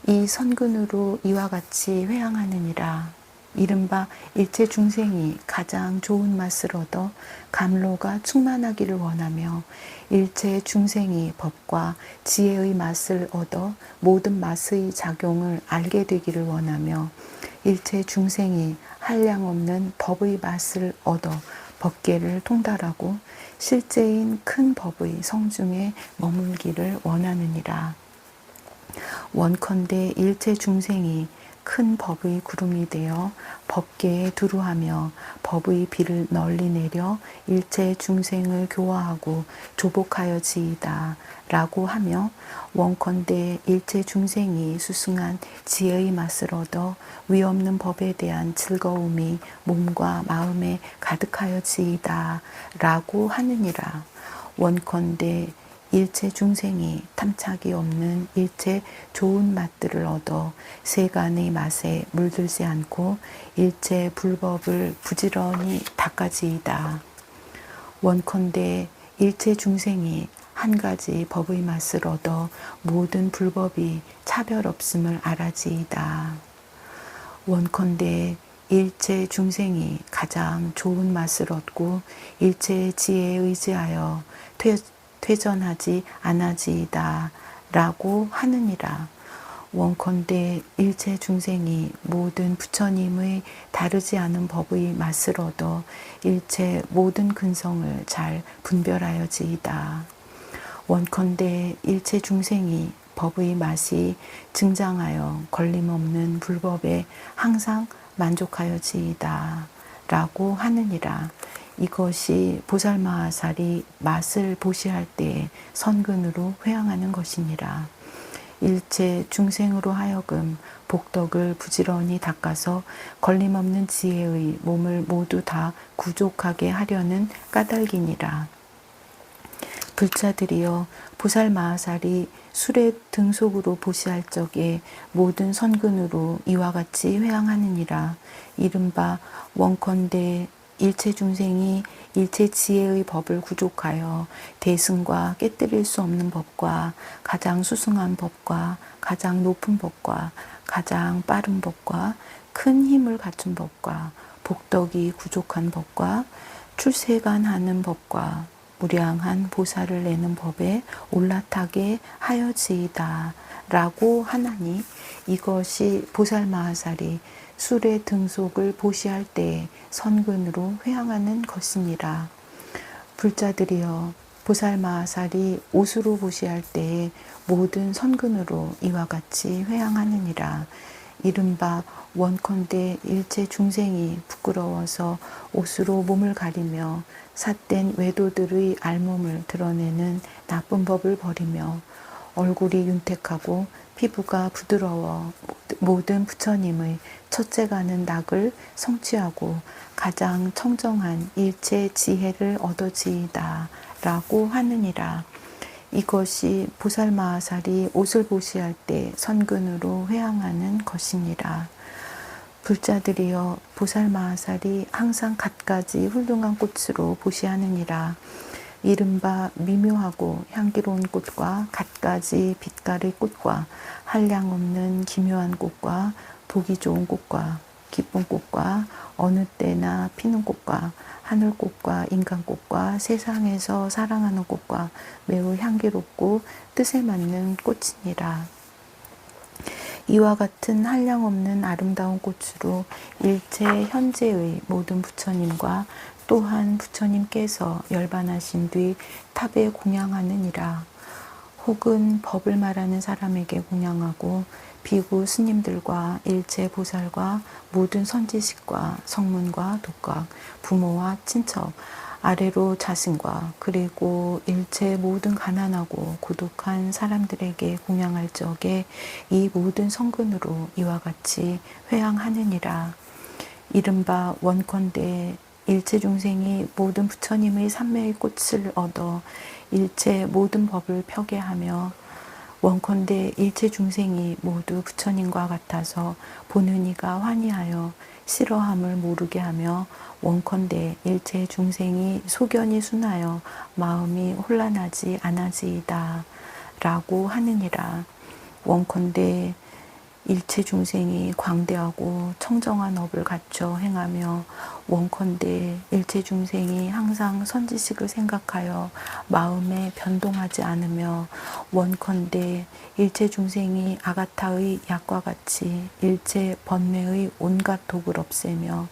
이 선근으로 이와 같이 회항하느니라. 이른바 일체 중생이 가장 좋은 맛을 얻어 감로가 충만하기를 원하며 일체 중생이 법과 지혜의 맛을 얻어 모든 맛의 작용을 알게 되기를 원하며 일체 중생이 한량없는 법의 맛을 얻어 법계를 통달하고 실제인 큰 법의 성중에 머물기를 원하느니라. 원컨대 일체 중생이 큰 법의 구름이 되어 법계에 두루하며 법의 비를 널리 내려 일체 중생을 교화하고 조복하여 지이다 라고 하며 원컨대 일체 중생이 수승한 지혜의 맛을 얻어 위없는 법에 대한 즐거움이 몸과 마음에 가득하여 지이다 라고 하느니라. 원컨대 일체 중생이 탐착이 없는 일체 좋은 맛들을 얻어 세간의 맛에 물들지 않고 일체 불법을 부지런히 닦아지이다. 원컨대 일체 중생이 한 가지 법의 맛을 얻어 모든 불법이 차별 없음을 알아지이다. 원컨대 일체 중생이 가장 좋은 맛을 얻고 일체 지혜에 의지하여 퇴전하지 않아지이다 라고 하느니라. 원컨대 일체 중생이 모든 부처님의 다르지 않은 법의 맛을 얻어 일체 모든 근성을 잘 분별하여지이다. 원컨대 일체 중생이 법의 맛이 증장하여 걸림없는 불법에 항상 만족하여지이다 라고 하느니라. 이것이 보살마하살이 맛을 보시할 때에 선근으로 회항하는 것이니라. 일체 중생으로 하여금 복덕을 부지런히 닦아서 걸림없는 지혜의 몸을 모두 다 구족하게 하려는 까닭이니라. 불자들이여 보살마하살이 수레 등속으로 보시할 적에 모든 선근으로 이와 같이 회항하느니라. 이른바 원컨대 일체 중생이 일체 지혜의 법을 구족하여 대승과 깨뜨릴 수 없는 법과 가장 수승한 법과 가장 높은 법과 가장 빠른 법과 큰 힘을 갖춘 법과 복덕이 구족한 법과 출세간하는 법과 무량한 보살을 내는 법에 올라타게 하여지이다 라고 하나니 이것이 보살마하살이 술의 등속을 보시할 때에 선근으로 회항하는 것이니라. 불자들이여 보살마하살이 옷으로 보시할 때에 모든 선근으로 이와 같이 회항하느니라. 이른바 원컨대 일체 중생이 부끄러워서 옷으로 몸을 가리며 삿된 외도들의 알몸을 드러내는 나쁜 법을 버리며 얼굴이 윤택하고 피부가 부드러워 모든 부처님의 첫째가는 낙을 성취하고 가장 청정한 일체 지혜를 얻어지이다 라고 하느니라. 이것이 보살마하살이 옷을 보시할 때 선근으로 회항하는 것이니라. 불자들이여 보살마하살이 항상 갖가지 훌륭한 꽃으로 보시하느니라. 이른바 미묘하고 향기로운 꽃과 갖가지 빛깔의 꽃과 한량 없는 기묘한 꽃과 보기 좋은 꽃과 기쁜 꽃과 어느 때나 피는 꽃과 하늘꽃과 인간꽃과 세상에서 사랑하는 꽃과 매우 향기롭고 뜻에 맞는 꽃이니라. 이와 같은 한량없는 아름다운 꽃으로 일체 현재의 모든 부처님과 또한 부처님께서 열반하신 뒤 탑에 공양하느니라. 혹은 법을 말하는 사람에게 공양하고 비구 스님들과 일체 보살과 모든 선지식과 성문과 독각, 부모와 친척, 아래로 자신과 그리고 일체 모든 가난하고 고독한 사람들에게 공양할 적에 이 모든 성근으로 이와 같이 회항하느니라. 이른바 원컨대 일체 중생이 모든 부처님의 삼매의 꽃을 얻어 일체 모든 법을 펴게 하며 원컨대 일체 중생이 모두 부처님과 같아서 보는 이가 환희하여 싫어함을 모르게 하며 원컨대 일체 중생이 소견이 순하여 마음이 혼란하지 않아지이다 라고 하느니라. 원컨대 일체 중생이 광대하고 청정한 업을 갖춰 행하며 원컨대 일체 중생이 항상 선지식을 생각하여 마음에 변동하지 않으며 원컨대 일체 중생이 아가타의 약과 같이 일체 번뇌의 온갖 독을 없애며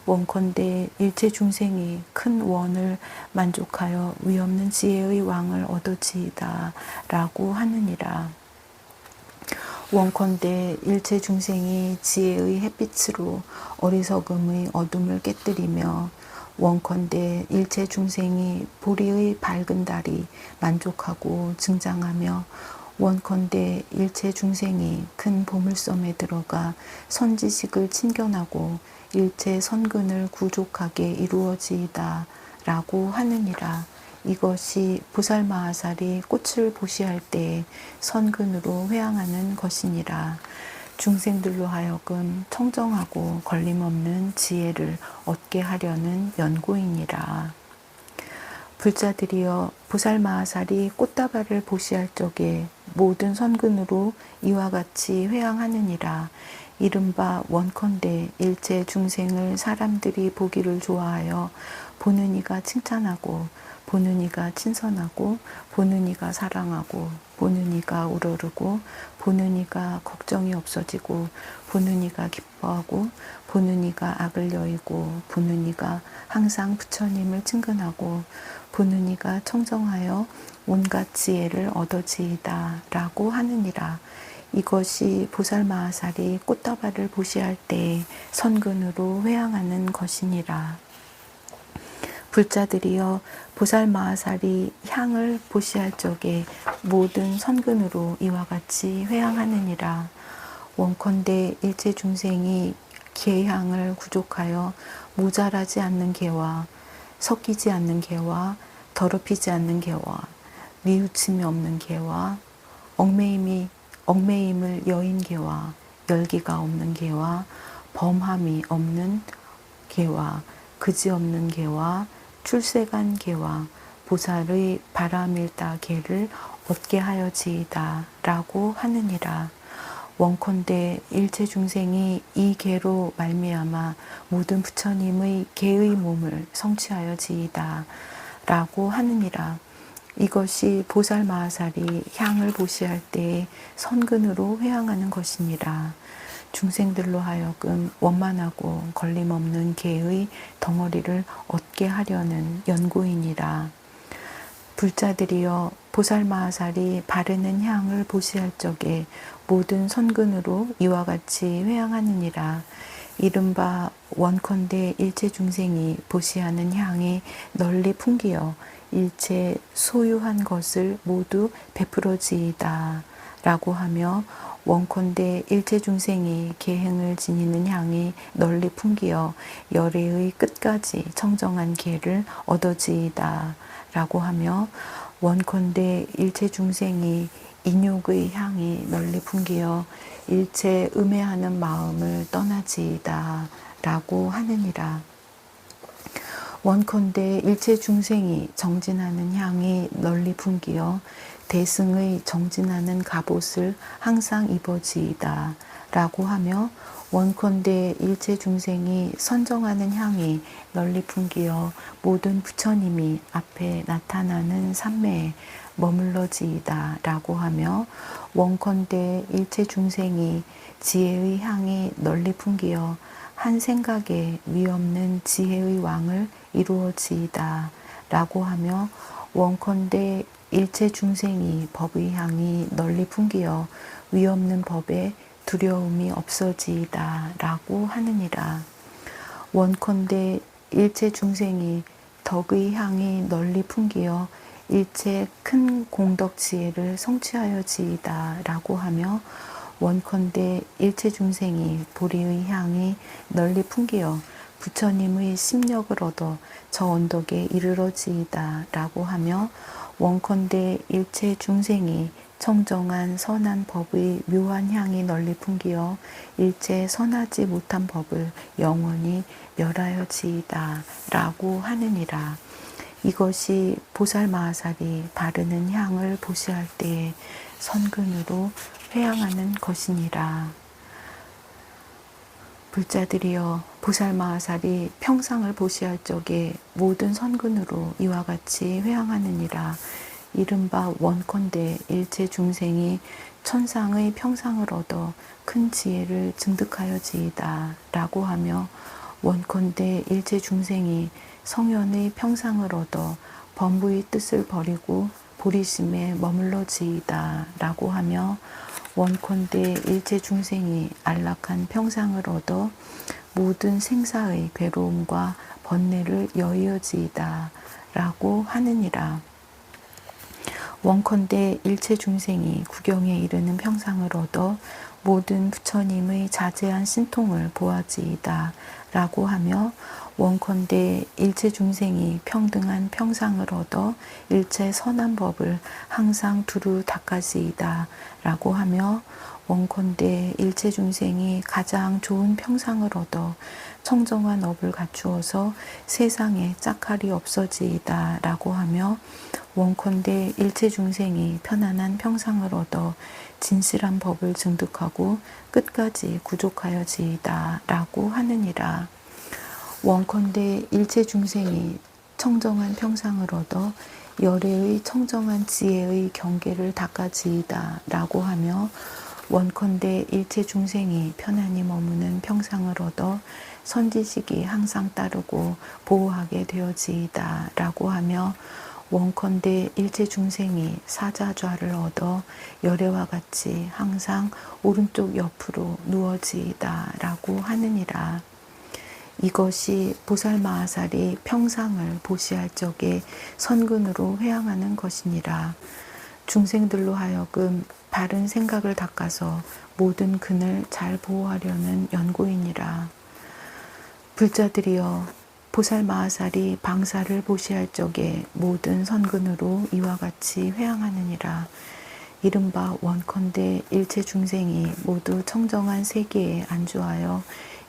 원컨대 일체 중생이 큰 원을 만족하여 위없는 지혜의 왕을 얻어지이다 라고 하느니라. 원컨대 일체 중생이 지혜의 햇빛으로 어리석음의 어둠을 깨뜨리며 원컨대 일체 중생이 보리의 밝은 달이 만족하고 증장하며 원컨대 일체 중생이 큰 보물섬에 들어가 선지식을 친견하고 일체 선근을 구족하게 이루어지이다 라고 하느니라. 이것이 보살마하살이 꽃을 보시할 때에 선근으로 회항하는 것이니라. 중생들로 하여금 청정하고 걸림없는 지혜를 얻게 하려는 연고이니라. 불자들이여 보살마하살이 꽃다발을 보시할 적에 모든 선근으로 이와 같이 회항하느니라. 이른바 원컨대 일체 중생을 사람들이 보기를 좋아하여 보는 이가 칭찬하고 보는 이가 친선하고 보는 이가 사랑하고 보는 이가 우러르고 보는 이가 걱정이 없어지고 보는 이가 기뻐하고 보는 이가 악을 여의고 보는 이가 항상 부처님을 친근하고 보는 이가 청정하여 온갖 지혜를 얻어지이다 라고 하느니라. 이것이 보살마하살이 꽃다발을 보시할 때에 선근으로 회항하는 것이니라. 불자들이여 보살마하살이 향을 보시할 적에 모든 선근으로 이와 같이 회항하느니라. 원컨대 일체 중생이 계향을 구족하여 모자라지 않는 계와 섞이지 않는 계와 더럽히지 않는 계와 뉘우침이 없는 계와 얽매임을 여인 계와 열기가 없는 계와 범함이 없는 계와 그지없는 계와 출세간 계와 보살의 바람일다 계를 얻게 하여지이다 라고 하느니라. 원컨대 일체 중생이 이 계로 말미암아 모든 부처님의 계의 몸을 성취하여지이다 라고 하느니라. 이것이 보살마하살이 향을 보시할 때에 선근으로 회항하는 것이니라. 중생들로 하여금 원만하고 걸림없는 계의 덩어리를 얻게 하려는 연고이니라. 불자들이여 보살마하살이 바르는 향을 보시할 적에 모든 선근으로 이와 같이 회항하느니라. 이른바 원컨대 일체 중생이 보시하는 향이 널리 풍기어 일체 소유한 것을 모두 베풀어지이다 라고 하며 원컨대 일체 중생이 계행을 지니는 향이 널리 풍기어 열애의 끝까지 청정한 계를 얻어지이다 라고 하며 원컨대 일체 중생이 인욕의 향이 널리 풍기어 일체 음해하는 마음을 떠나지이다 라고 하느니라. 원컨대 일체 중생이 정진하는 향이 널리 풍기어 대승의 정진하는 갑옷을 항상 입어지이다 라고 하며 원컨대 일체 중생이 선정하는 향이 널리 풍기어 모든 부처님이 앞에 나타나는 삼매에 머물러지이다 라고 하며 원컨대 일체 중생이 지혜의 향이 널리 풍기어 한 생각에 위없는 지혜의 왕을 이루어지이다 라고 하며 원컨대 일체 중생이 법의 향이 널리 풍기어 위없는 법에 두려움이 없어지이다 라고 하느니라. 원컨대 일체 중생이 덕의 향이 널리 풍기어 일체 큰 공덕 지혜를 성취하여지이다 라고 하며 원컨대 일체 중생이 보리의 향이 널리 풍기어 부처님의 심력을 얻어 저 언덕에 이르러지이다 라고 하며 원컨대 일체 중생이 청정한 선한 법의 묘한 향이 널리 풍기어 일체 선하지 못한 법을 영원히 멸하여지이다 라고 하느니라. 이것이 보살마하살이 바르는 향을 보시할 때에 선근으로 회항하는 것이니라. 불자들이여 보살마하살이 평상을 보시할 적에 모든 선근으로 이와 같이 회항하느니라. 이른바 원컨대 일체 중생이 천상의 평상을 얻어 큰 지혜를 증득하여지이다 라고 하며 원컨대 일체 중생이 성현의 평상을 얻어 범부의 뜻을 버리고 보리심에 머물러지이다 라고 하며 원컨대 일체 중생이 안락한 평상을 얻어 모든 생사의 괴로움과 번뇌를 여의어지이다 라고 하느니라. 원컨대 일체 중생이 구경에 이르는 평상을 얻어 모든 부처님의 자제한 신통을 보아지이다 라고 하며 원컨대 일체 중생이 평등한 평상을 얻어 일체 선한 법을 항상 두루 닦아지이다 라고 하며 원컨대 일체 중생이 가장 좋은 평상을 얻어 청정한 업을 갖추어서 세상에 짝할이 없어지이다 라고 하며 원컨대 일체 중생이 편안한 평상을 얻어 진실한 법을 증득하고 끝까지 구족하여지이다 라고 하느니라. 원컨대 일체 중생이 청정한 평상을 얻어 열애의 청정한 지혜의 경계를 닦아지이다 라고 하며 원컨대 일체 중생이 편안히 머무는 평상을 얻어 선지식이 항상 따르고 보호하게 되어지이다 라고 하며 원컨대 일체 중생이 사자좌를 얻어 열애와 같이 항상 오른쪽 옆으로 누워지이다 라고 하느니라. 이것이 보살마하살이 평상을 보시할 적에 선근으로 회항하는 것이니라. 중생들로 하여금 바른 생각을 닦아서 모든 근을 잘 보호하려는 연고이니라. 불자들이여 보살마하살이 방사를 보시할 적에 모든 선근으로 이와 같이 회항하느니라. 이른바 원컨대 일체 중생이 모두 청정한 세계에 안주하여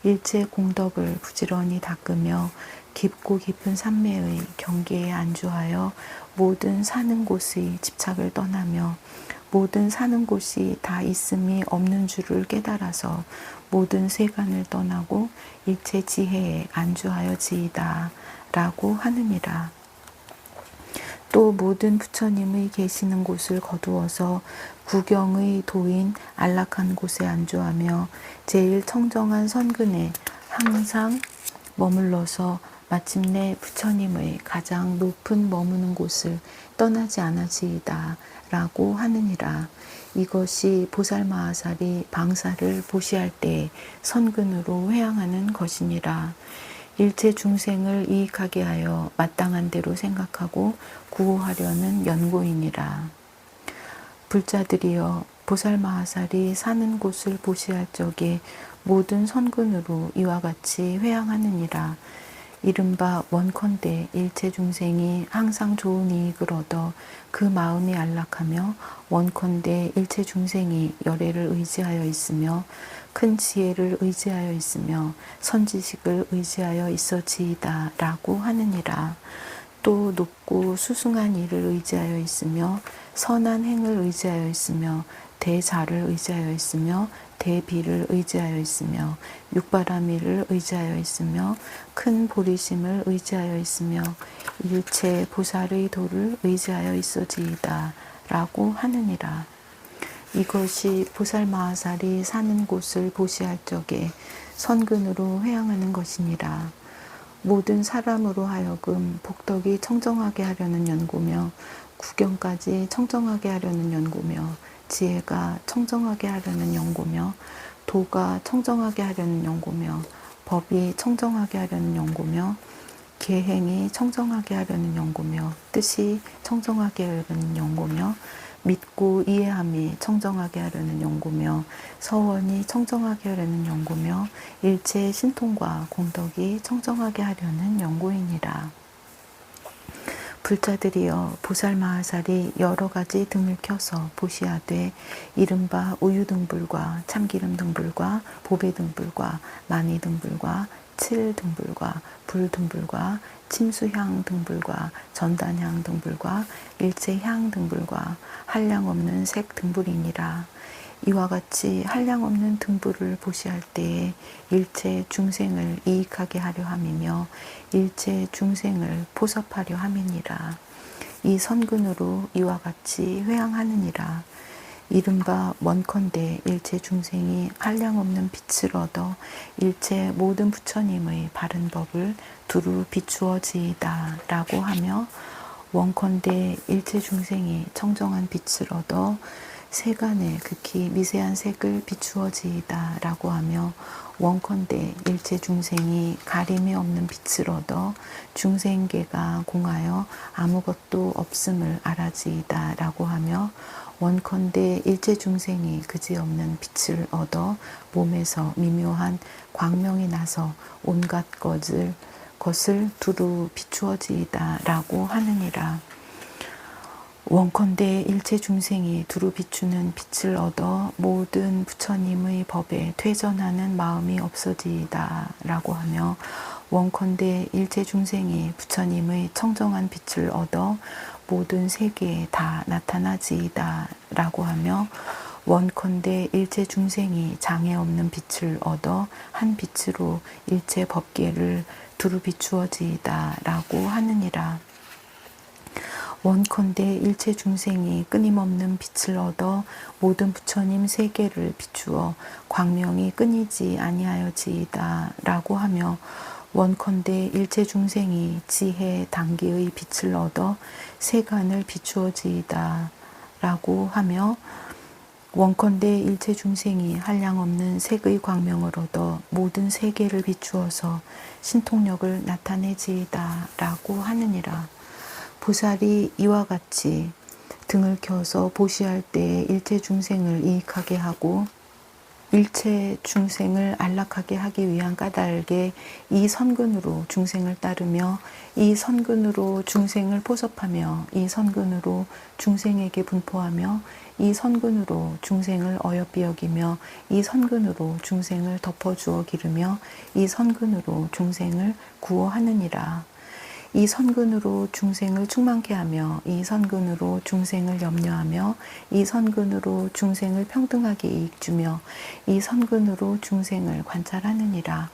일체 공덕을 부지런히 닦으며 깊고 깊은 삼매의 경계에 안주하여 모든 사는 곳의 집착을 떠나며 모든 사는 곳이 다 있음이 없는 줄을 깨달아서 모든 세간을 떠나고 일체 지혜에 안주하여 지이다 라고 하느니라. 또 모든 부처님의 계시는 곳을 거두어서 구경의 도인 안락한 곳에 안주하며 제일 청정한 선근에 항상 머물러서 마침내 부처님의 가장 높은 머무는 곳을 떠나지 않아지이다 라고 하느니라. 이것이 보살마하살이 방사를 보시할 때에 선근으로 회항하는 것이니라. 일체 중생을 이익하게 하여 마땅한 대로 생각하고 구호하려는 연고이니라. 불자들이여 보살마하살이 사는 곳을 보시할 적에 모든 선근으로 이와 같이 회항하느니라. 이른바 원컨대 일체 중생이 항상 좋은 이익을 얻어 그 마음이 안락하며 원컨대 일체 중생이 열애를 의지하여 있으며 큰 지혜를 의지하여 있으며 선지식을 의지하여 있어지이다 라고 하느니라. 또 높고 수승한 일을 의지하여 있으며 선한 행을 의지하여 있으며 대자를 의지하여 있으며 대비를 의지하여 있으며 육바라밀을 의지하여 있으며 큰 보리심을 의지하여 있으며 일체 보살의 도를 의지하여 있어지이다 라고 하느니라. 이것이 보살마하살이 사는 곳을 보시할 적에 선근으로 회항하는 것이니라. 모든 사람으로 하여금 복덕이 청정하게 하려는 연고며 구경까지 청정하게 하려는 연고며 지혜가 청정하게 하려는 연고며 도가 청정하게 하려는 연고며 법이 청정하게 하려는 연고며 계행이 청정하게 하려는 연고며 뜻이 청정하게 하려는 연고며 믿고 이해함이 청정하게 하려는 연고며 서원이 청정하게 하려는 연고며 일체 신통과 공덕이 청정하게 하려는 연고이니라. 불자들이여 보살마하살이 여러 가지 등을 켜서 보시하되 이른바 우유등불과 참기름 등불과 보배 등불과 마니 등불과 칠 등불과 불 등불과 침수향 등불과 전단향 등불과 일체향 등불과 한량 없는 색 등불이니라. 이와 같이 한량 없는 등불을 보시할 때에 일체 중생을 이익하게 하려 함이며 일체 중생을 포섭하려 함이니라. 이 선근으로 이와 같이 회항하느니라. 이른바 원컨대 일체 중생이 한량 없는 빛을 얻어 일체 모든 부처님의 바른 법을 두루 비추어지이다 라고 하며 원컨대 일체 중생이 청정한 빛을 얻어 세간에 극히 미세한 색을 비추어지이다 라고 하며 원컨대 일체 중생이 가림이 없는 빛을 얻어 중생계가 공하여 아무것도 없음을 알아지이다 라고 하며 원컨대 일체 중생이 그지없는 빛을 얻어 몸에서 미묘한 광명이 나서 온갖 것을 두루 비추어지이다 라고 하느니라. 원컨대 일체 중생이 두루 비추는 빛을 얻어 모든 부처님의 법에 퇴전하는 마음이 없어지이다 라고 하며, 원컨대 일체 중생이 부처님의 청정한 빛을 얻어 모든 세계에 다 나타나지이다 라고 하며, 원컨대 일체 중생이 장애 없는 빛을 얻어 한 빛으로 일체 법계를 두루 비추어지이다 라고 하느니라. 원컨대 일체 중생이 끊임없는 빛을 얻어 모든 부처님 세계를 비추어 광명이 끊이지 아니하여지이다 라고 하며, 원컨대 일체 중생이 지혜 단기의 빛을 얻어 세간을 비추어지이다 라고 하며, 원컨대 일체 중생이 한량없는 색의 광명을 얻어 모든 세계를 비추어서 신통력을 나타내지이다 라고 하느니라. 보살이 이와 같이 등을 켜서 보시할 때에 일체 중생을 이익하게 하고 일체 중생을 안락하게 하기 위한 까닭에 이 선근으로 중생을 따르며 이 선근으로 중생을 포섭하며 이 선근으로 중생에게 분포하며 이 선근으로 중생을 어여삐 여기며 이 선근으로 중생을 덮어주어 기르며 이 선근으로 중생을 구호하느니라. 이 선근으로 중생을 충만케 하며 이 선근으로 중생을 염려하며 이 선근으로 중생을 평등하게 이익주며 이 선근으로 중생을 관찰하느니라.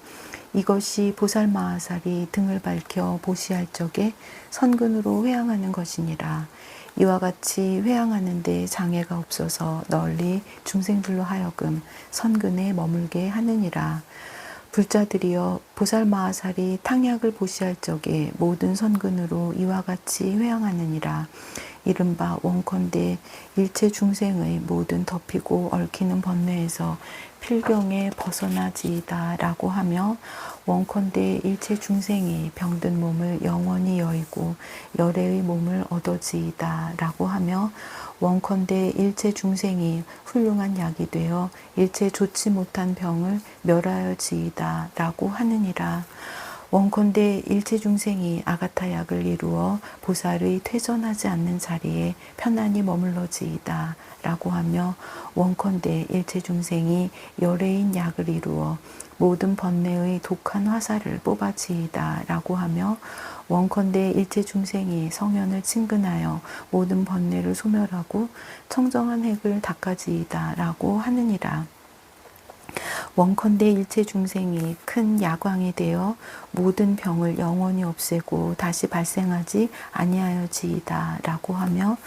이것이 보살마하살이 등을 밝혀 보시할 적에 선근으로 회항하는 것이니라. 이와 같이 회항하는 데 장애가 없어서 널리 중생들로 하여금 선근에 머물게 하느니라. 불자들이여, 보살마하살이 탕약을 보시할 적에 모든 선근으로 이와 같이 회항하느니라. 이른바 원컨대 일체 중생의 모든 덮이고 얽히는 번뇌에서 필경에 벗어나지이다 라고 하며, 원컨대 일체 중생이 병든 몸을 영원히 여의고 열애의 몸을 얻어지이다 라고 하며, 원컨대 일체 중생이 훌륭한 약이 되어 일체 좋지 못한 병을 멸하여지이다 라고 하느니라. 원컨대 일체 중생이 아가타 약을 이루어 보살의 퇴전하지 않는 자리에 편안히 머물러지이다 라고 하며, 원컨대 일체 중생이 열애인 약을 이루어 모든 번뇌의 독한 화살을 뽑아지이다 라고 하며, 원컨대 일체 중생이 성현을 친근하여 모든 번뇌를 소멸하고 청정한 핵을 닦아지이다 라고 하느니라. 원컨대 일체 중생이 큰 야광이 되어 모든 병을 영원히 없애고 다시 발생하지 아니하여지이다 라고 하며,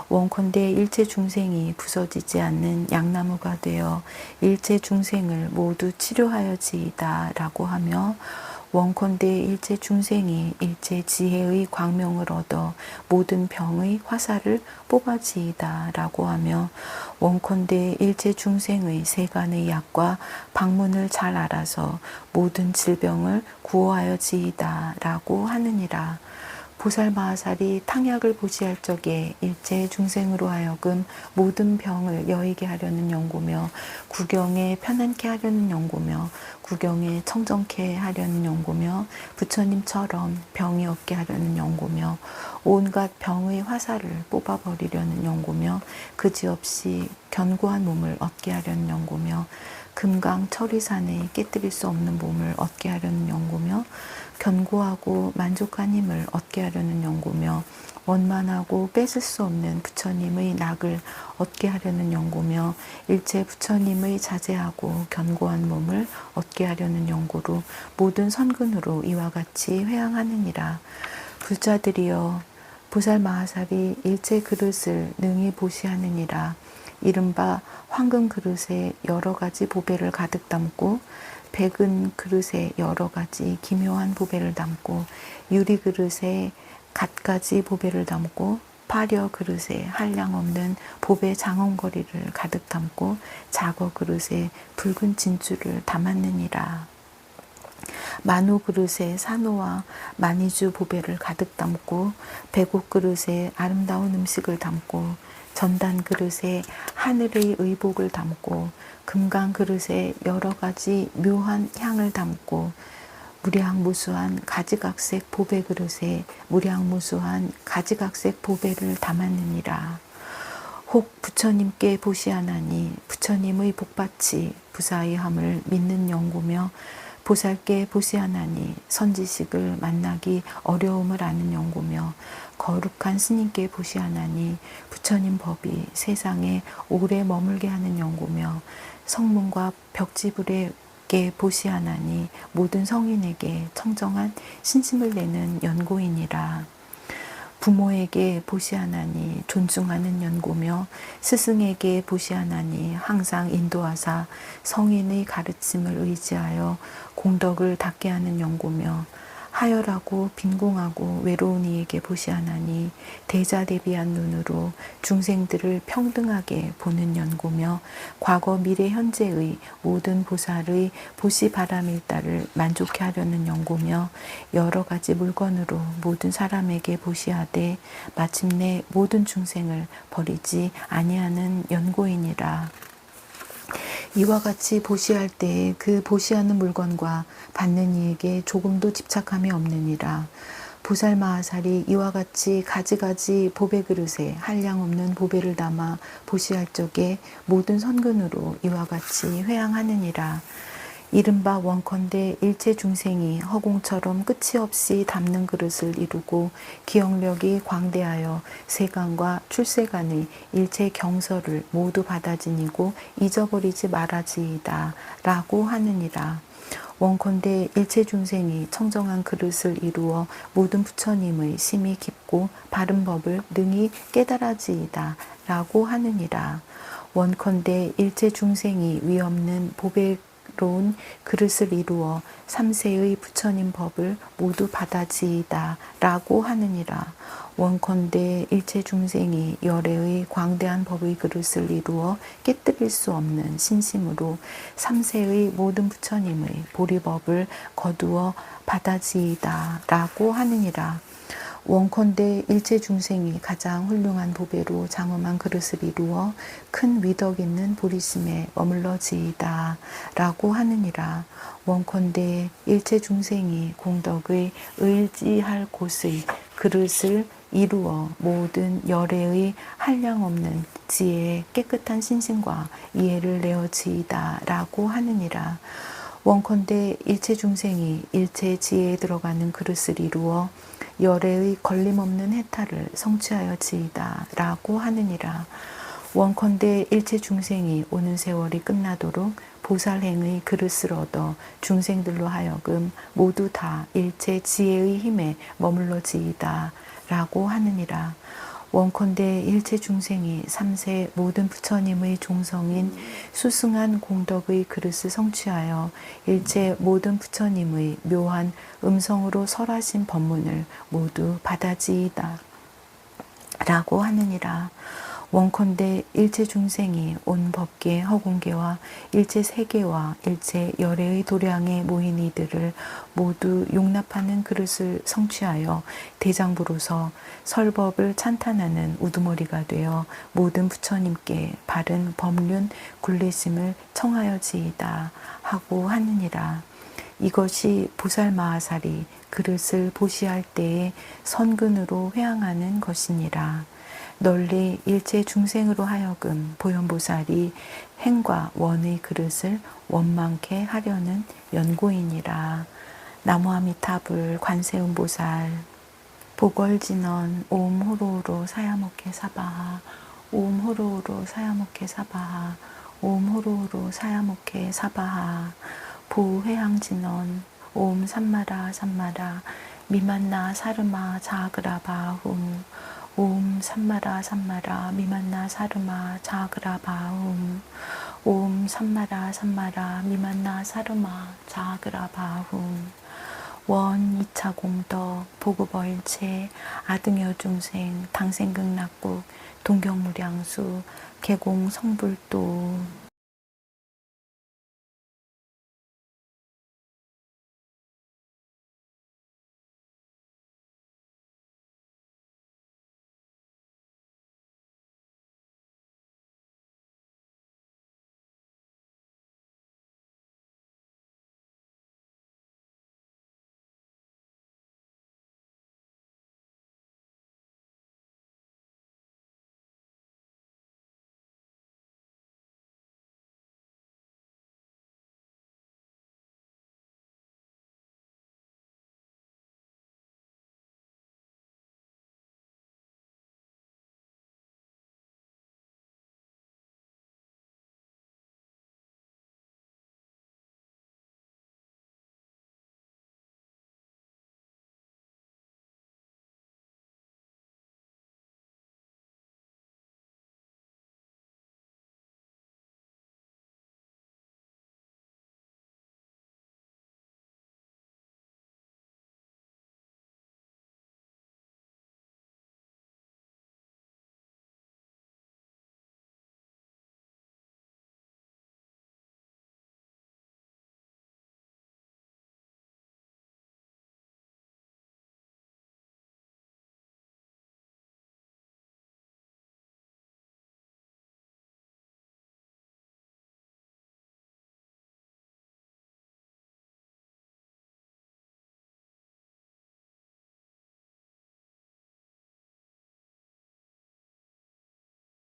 원컨대 일체 중생이 부서지지 않는 양나무가 되어 일체 중생을 모두 치료하여지이다 라고 하며, 원컨대 일체 중생이 일체 지혜의 광명을 얻어 모든 병의 화살을 뽑아지이다 라고 하며, 원컨대 일체 중생의 세간의 약과 방문을 잘 알아서 모든 질병을 구호하여지이다 라고 하느니라. 보살마하살이 탕약을 보시할 적에 일체 중생으로 하여금 모든 병을 여의게 하려는 연고며 구경에 편안케 하려는 연고며 구경에 청정케 하려는 연고며 부처님처럼 병이 없게 하려는 연고며 온갖 병의 화살을 뽑아버리려는 연고며 그지없이 견고한 몸을 얻게 하려는 연고며 금강 철위산에 깨뜨릴 수 없는 몸을 얻게 하려는 연고며 견고하고 만족한 힘을 얻게 하려는 연고며 원만하고 뺏을 수 없는 부처님의 낙을 얻게 하려는 연고며 일체 부처님의 자제하고 견고한 몸을 얻게 하려는 연고로 모든 선근으로 이와 같이 회항하느니라. 불자들이여, 보살마하살이 일체 그릇을 능히 보시하느니라. 이른바 황금 그릇에 여러 가지 보배를 가득 담고 백은 그릇에 여러 가지 기묘한 보배를 담고 유리 그릇에 갖가지 보배를 담고 파려 그릇에 한량없는 보배 장엄거리를 가득 담고 자거 그릇에 붉은 진주를 담았느니라. 만호 그릇에 산호와 마니주 보배를 가득 담고 백옥 그릇에 아름다운 음식을 담고 전단 그릇에 하늘의 의복을 담고 금강 그릇에 여러 가지 묘한 향을 담고 무량무수한 가지각색 보배 그릇에 무량무수한 가지각색 보배를 담았느니라. 혹 부처님께 보시하나니 부처님의 복받이 부사의함을 믿는 연구며 보살께 보시하나니 선지식을 만나기 어려움을 아는 연구며 거룩한 스님께 보시하나니 부처님 법이 세상에 오래 머물게 하는 연구며 성문과 벽지불에게 보시하나니 모든 성인에게 청정한 신심을 내는 연고이니라. 부모에게 보시하나니 존중하는 연고며 스승에게 보시하나니 항상 인도하사 성인의 가르침을 의지하여 공덕을 닦게 하는 연고며 하열하고 빈궁하고 외로운 이에게 보시하나니 대자대비한 눈으로 중생들을 평등하게 보는 연고며 과거 미래 현재의 모든 보살의 보시 바람일다를 만족해 하려는 연고며 여러 가지 물건으로 모든 사람에게 보시하되 마침내 모든 중생을 버리지 아니하는 연고이니라. 이와 같이 보시할 때에 그 보시하는 물건과 받는 이에게 조금도 집착함이 없느니라. 보살마하살이 이와 같이 가지가지 보배 그릇에 한량 없는 보배를 담아 보시할 적에 모든 선근으로 이와 같이 회항하느니라. 이른바 원컨대 일체 중생이 허공처럼 끝이 없이 담는 그릇을 이루고 기억력이 광대하여 세간과 출세간의 일체 경서를 모두 받아 지니고 잊어버리지 말아지이다 라고 하느니라. 원컨대 일체 중생이 청정한 그릇을 이루어 모든 부처님의 심이 깊고 바른 법을 능히 깨달아지이다 라고 하느니라. 원컨대 일체 중생이 위없는 보배 로운 그릇을 이루어 삼세의 부처님 법을 모두 받아지이다 라고 하느니라. 원컨대 일체 중생이 열애의 광대한 법의 그릇을 이루어 깨뜨릴 수 없는 신심으로 삼세의 모든 부처님의 보리법을 거두어 받아지이다 라고 하느니라. 원컨대 일체 중생이 가장 훌륭한 보배로 장엄한 그릇을 이루어 큰 위덕 있는 보리심에 머물러지이다 라고 하느니라. 원컨대 일체 중생이 공덕의 의지할 곳의 그릇을 이루어 모든 열애의 한량 없는 지혜의 깨끗한 신심과 이해를 내어지이다 라고 하느니라. 원컨대 일체 중생이 일체 지혜에 들어가는 그릇을 이루어 열애의 걸림없는 해탈을 성취하여지이다 라고 하느니라. 원컨대 일체 중생이 오는 세월이 끝나도록 보살행의 그릇을 얻어 중생들로 하여금 모두 다 일체 지혜의 힘에 머물러지이다 라고 하느니라. 원컨대 일체 중생이 삼세 모든 부처님의 종성인 수승한 공덕의 그릇을 성취하여 일체 모든 부처님의 묘한 음성으로 설하신 법문을 모두 받아지이다 라고 하느니라. 원컨대 일체 중생이 온 법계 허공계와 일체 세계와 일체 열애의 도량에 모인 이들을 모두 용납하는 그릇을 성취하여 대장부로서 설법을 찬탄하는 우두머리가 되어 모든 부처님께 바른 법륜 굴리심을 청하여지이다 하고 하느니라. 이것이 보살마하살이 그릇을 보시할 때에 선근으로 회항하는 것이니라. 널리 일체 중생으로 하여금 보현보살이 행과 원의 그릇을 원만케 하려는 연고이니라. 나무아미타불 관세음보살. 보궐진언 옴 호로호로 사야모케 사바하 옴 호로호로 사야모케 사바하 옴 호로호로 사야모케 사바하. 보회항진언 옴 삼마라 삼마라 미만나 사르마 자그라바훔 옴 삼마라 삼마라 미만나 사르마 자그라바훔 옴 삼마라 삼마라 미만나 사르마 자그라바훔. 원 2차 공덕 보급어일체 아등여 중생 당생극락국 동경무량수 개공 성불도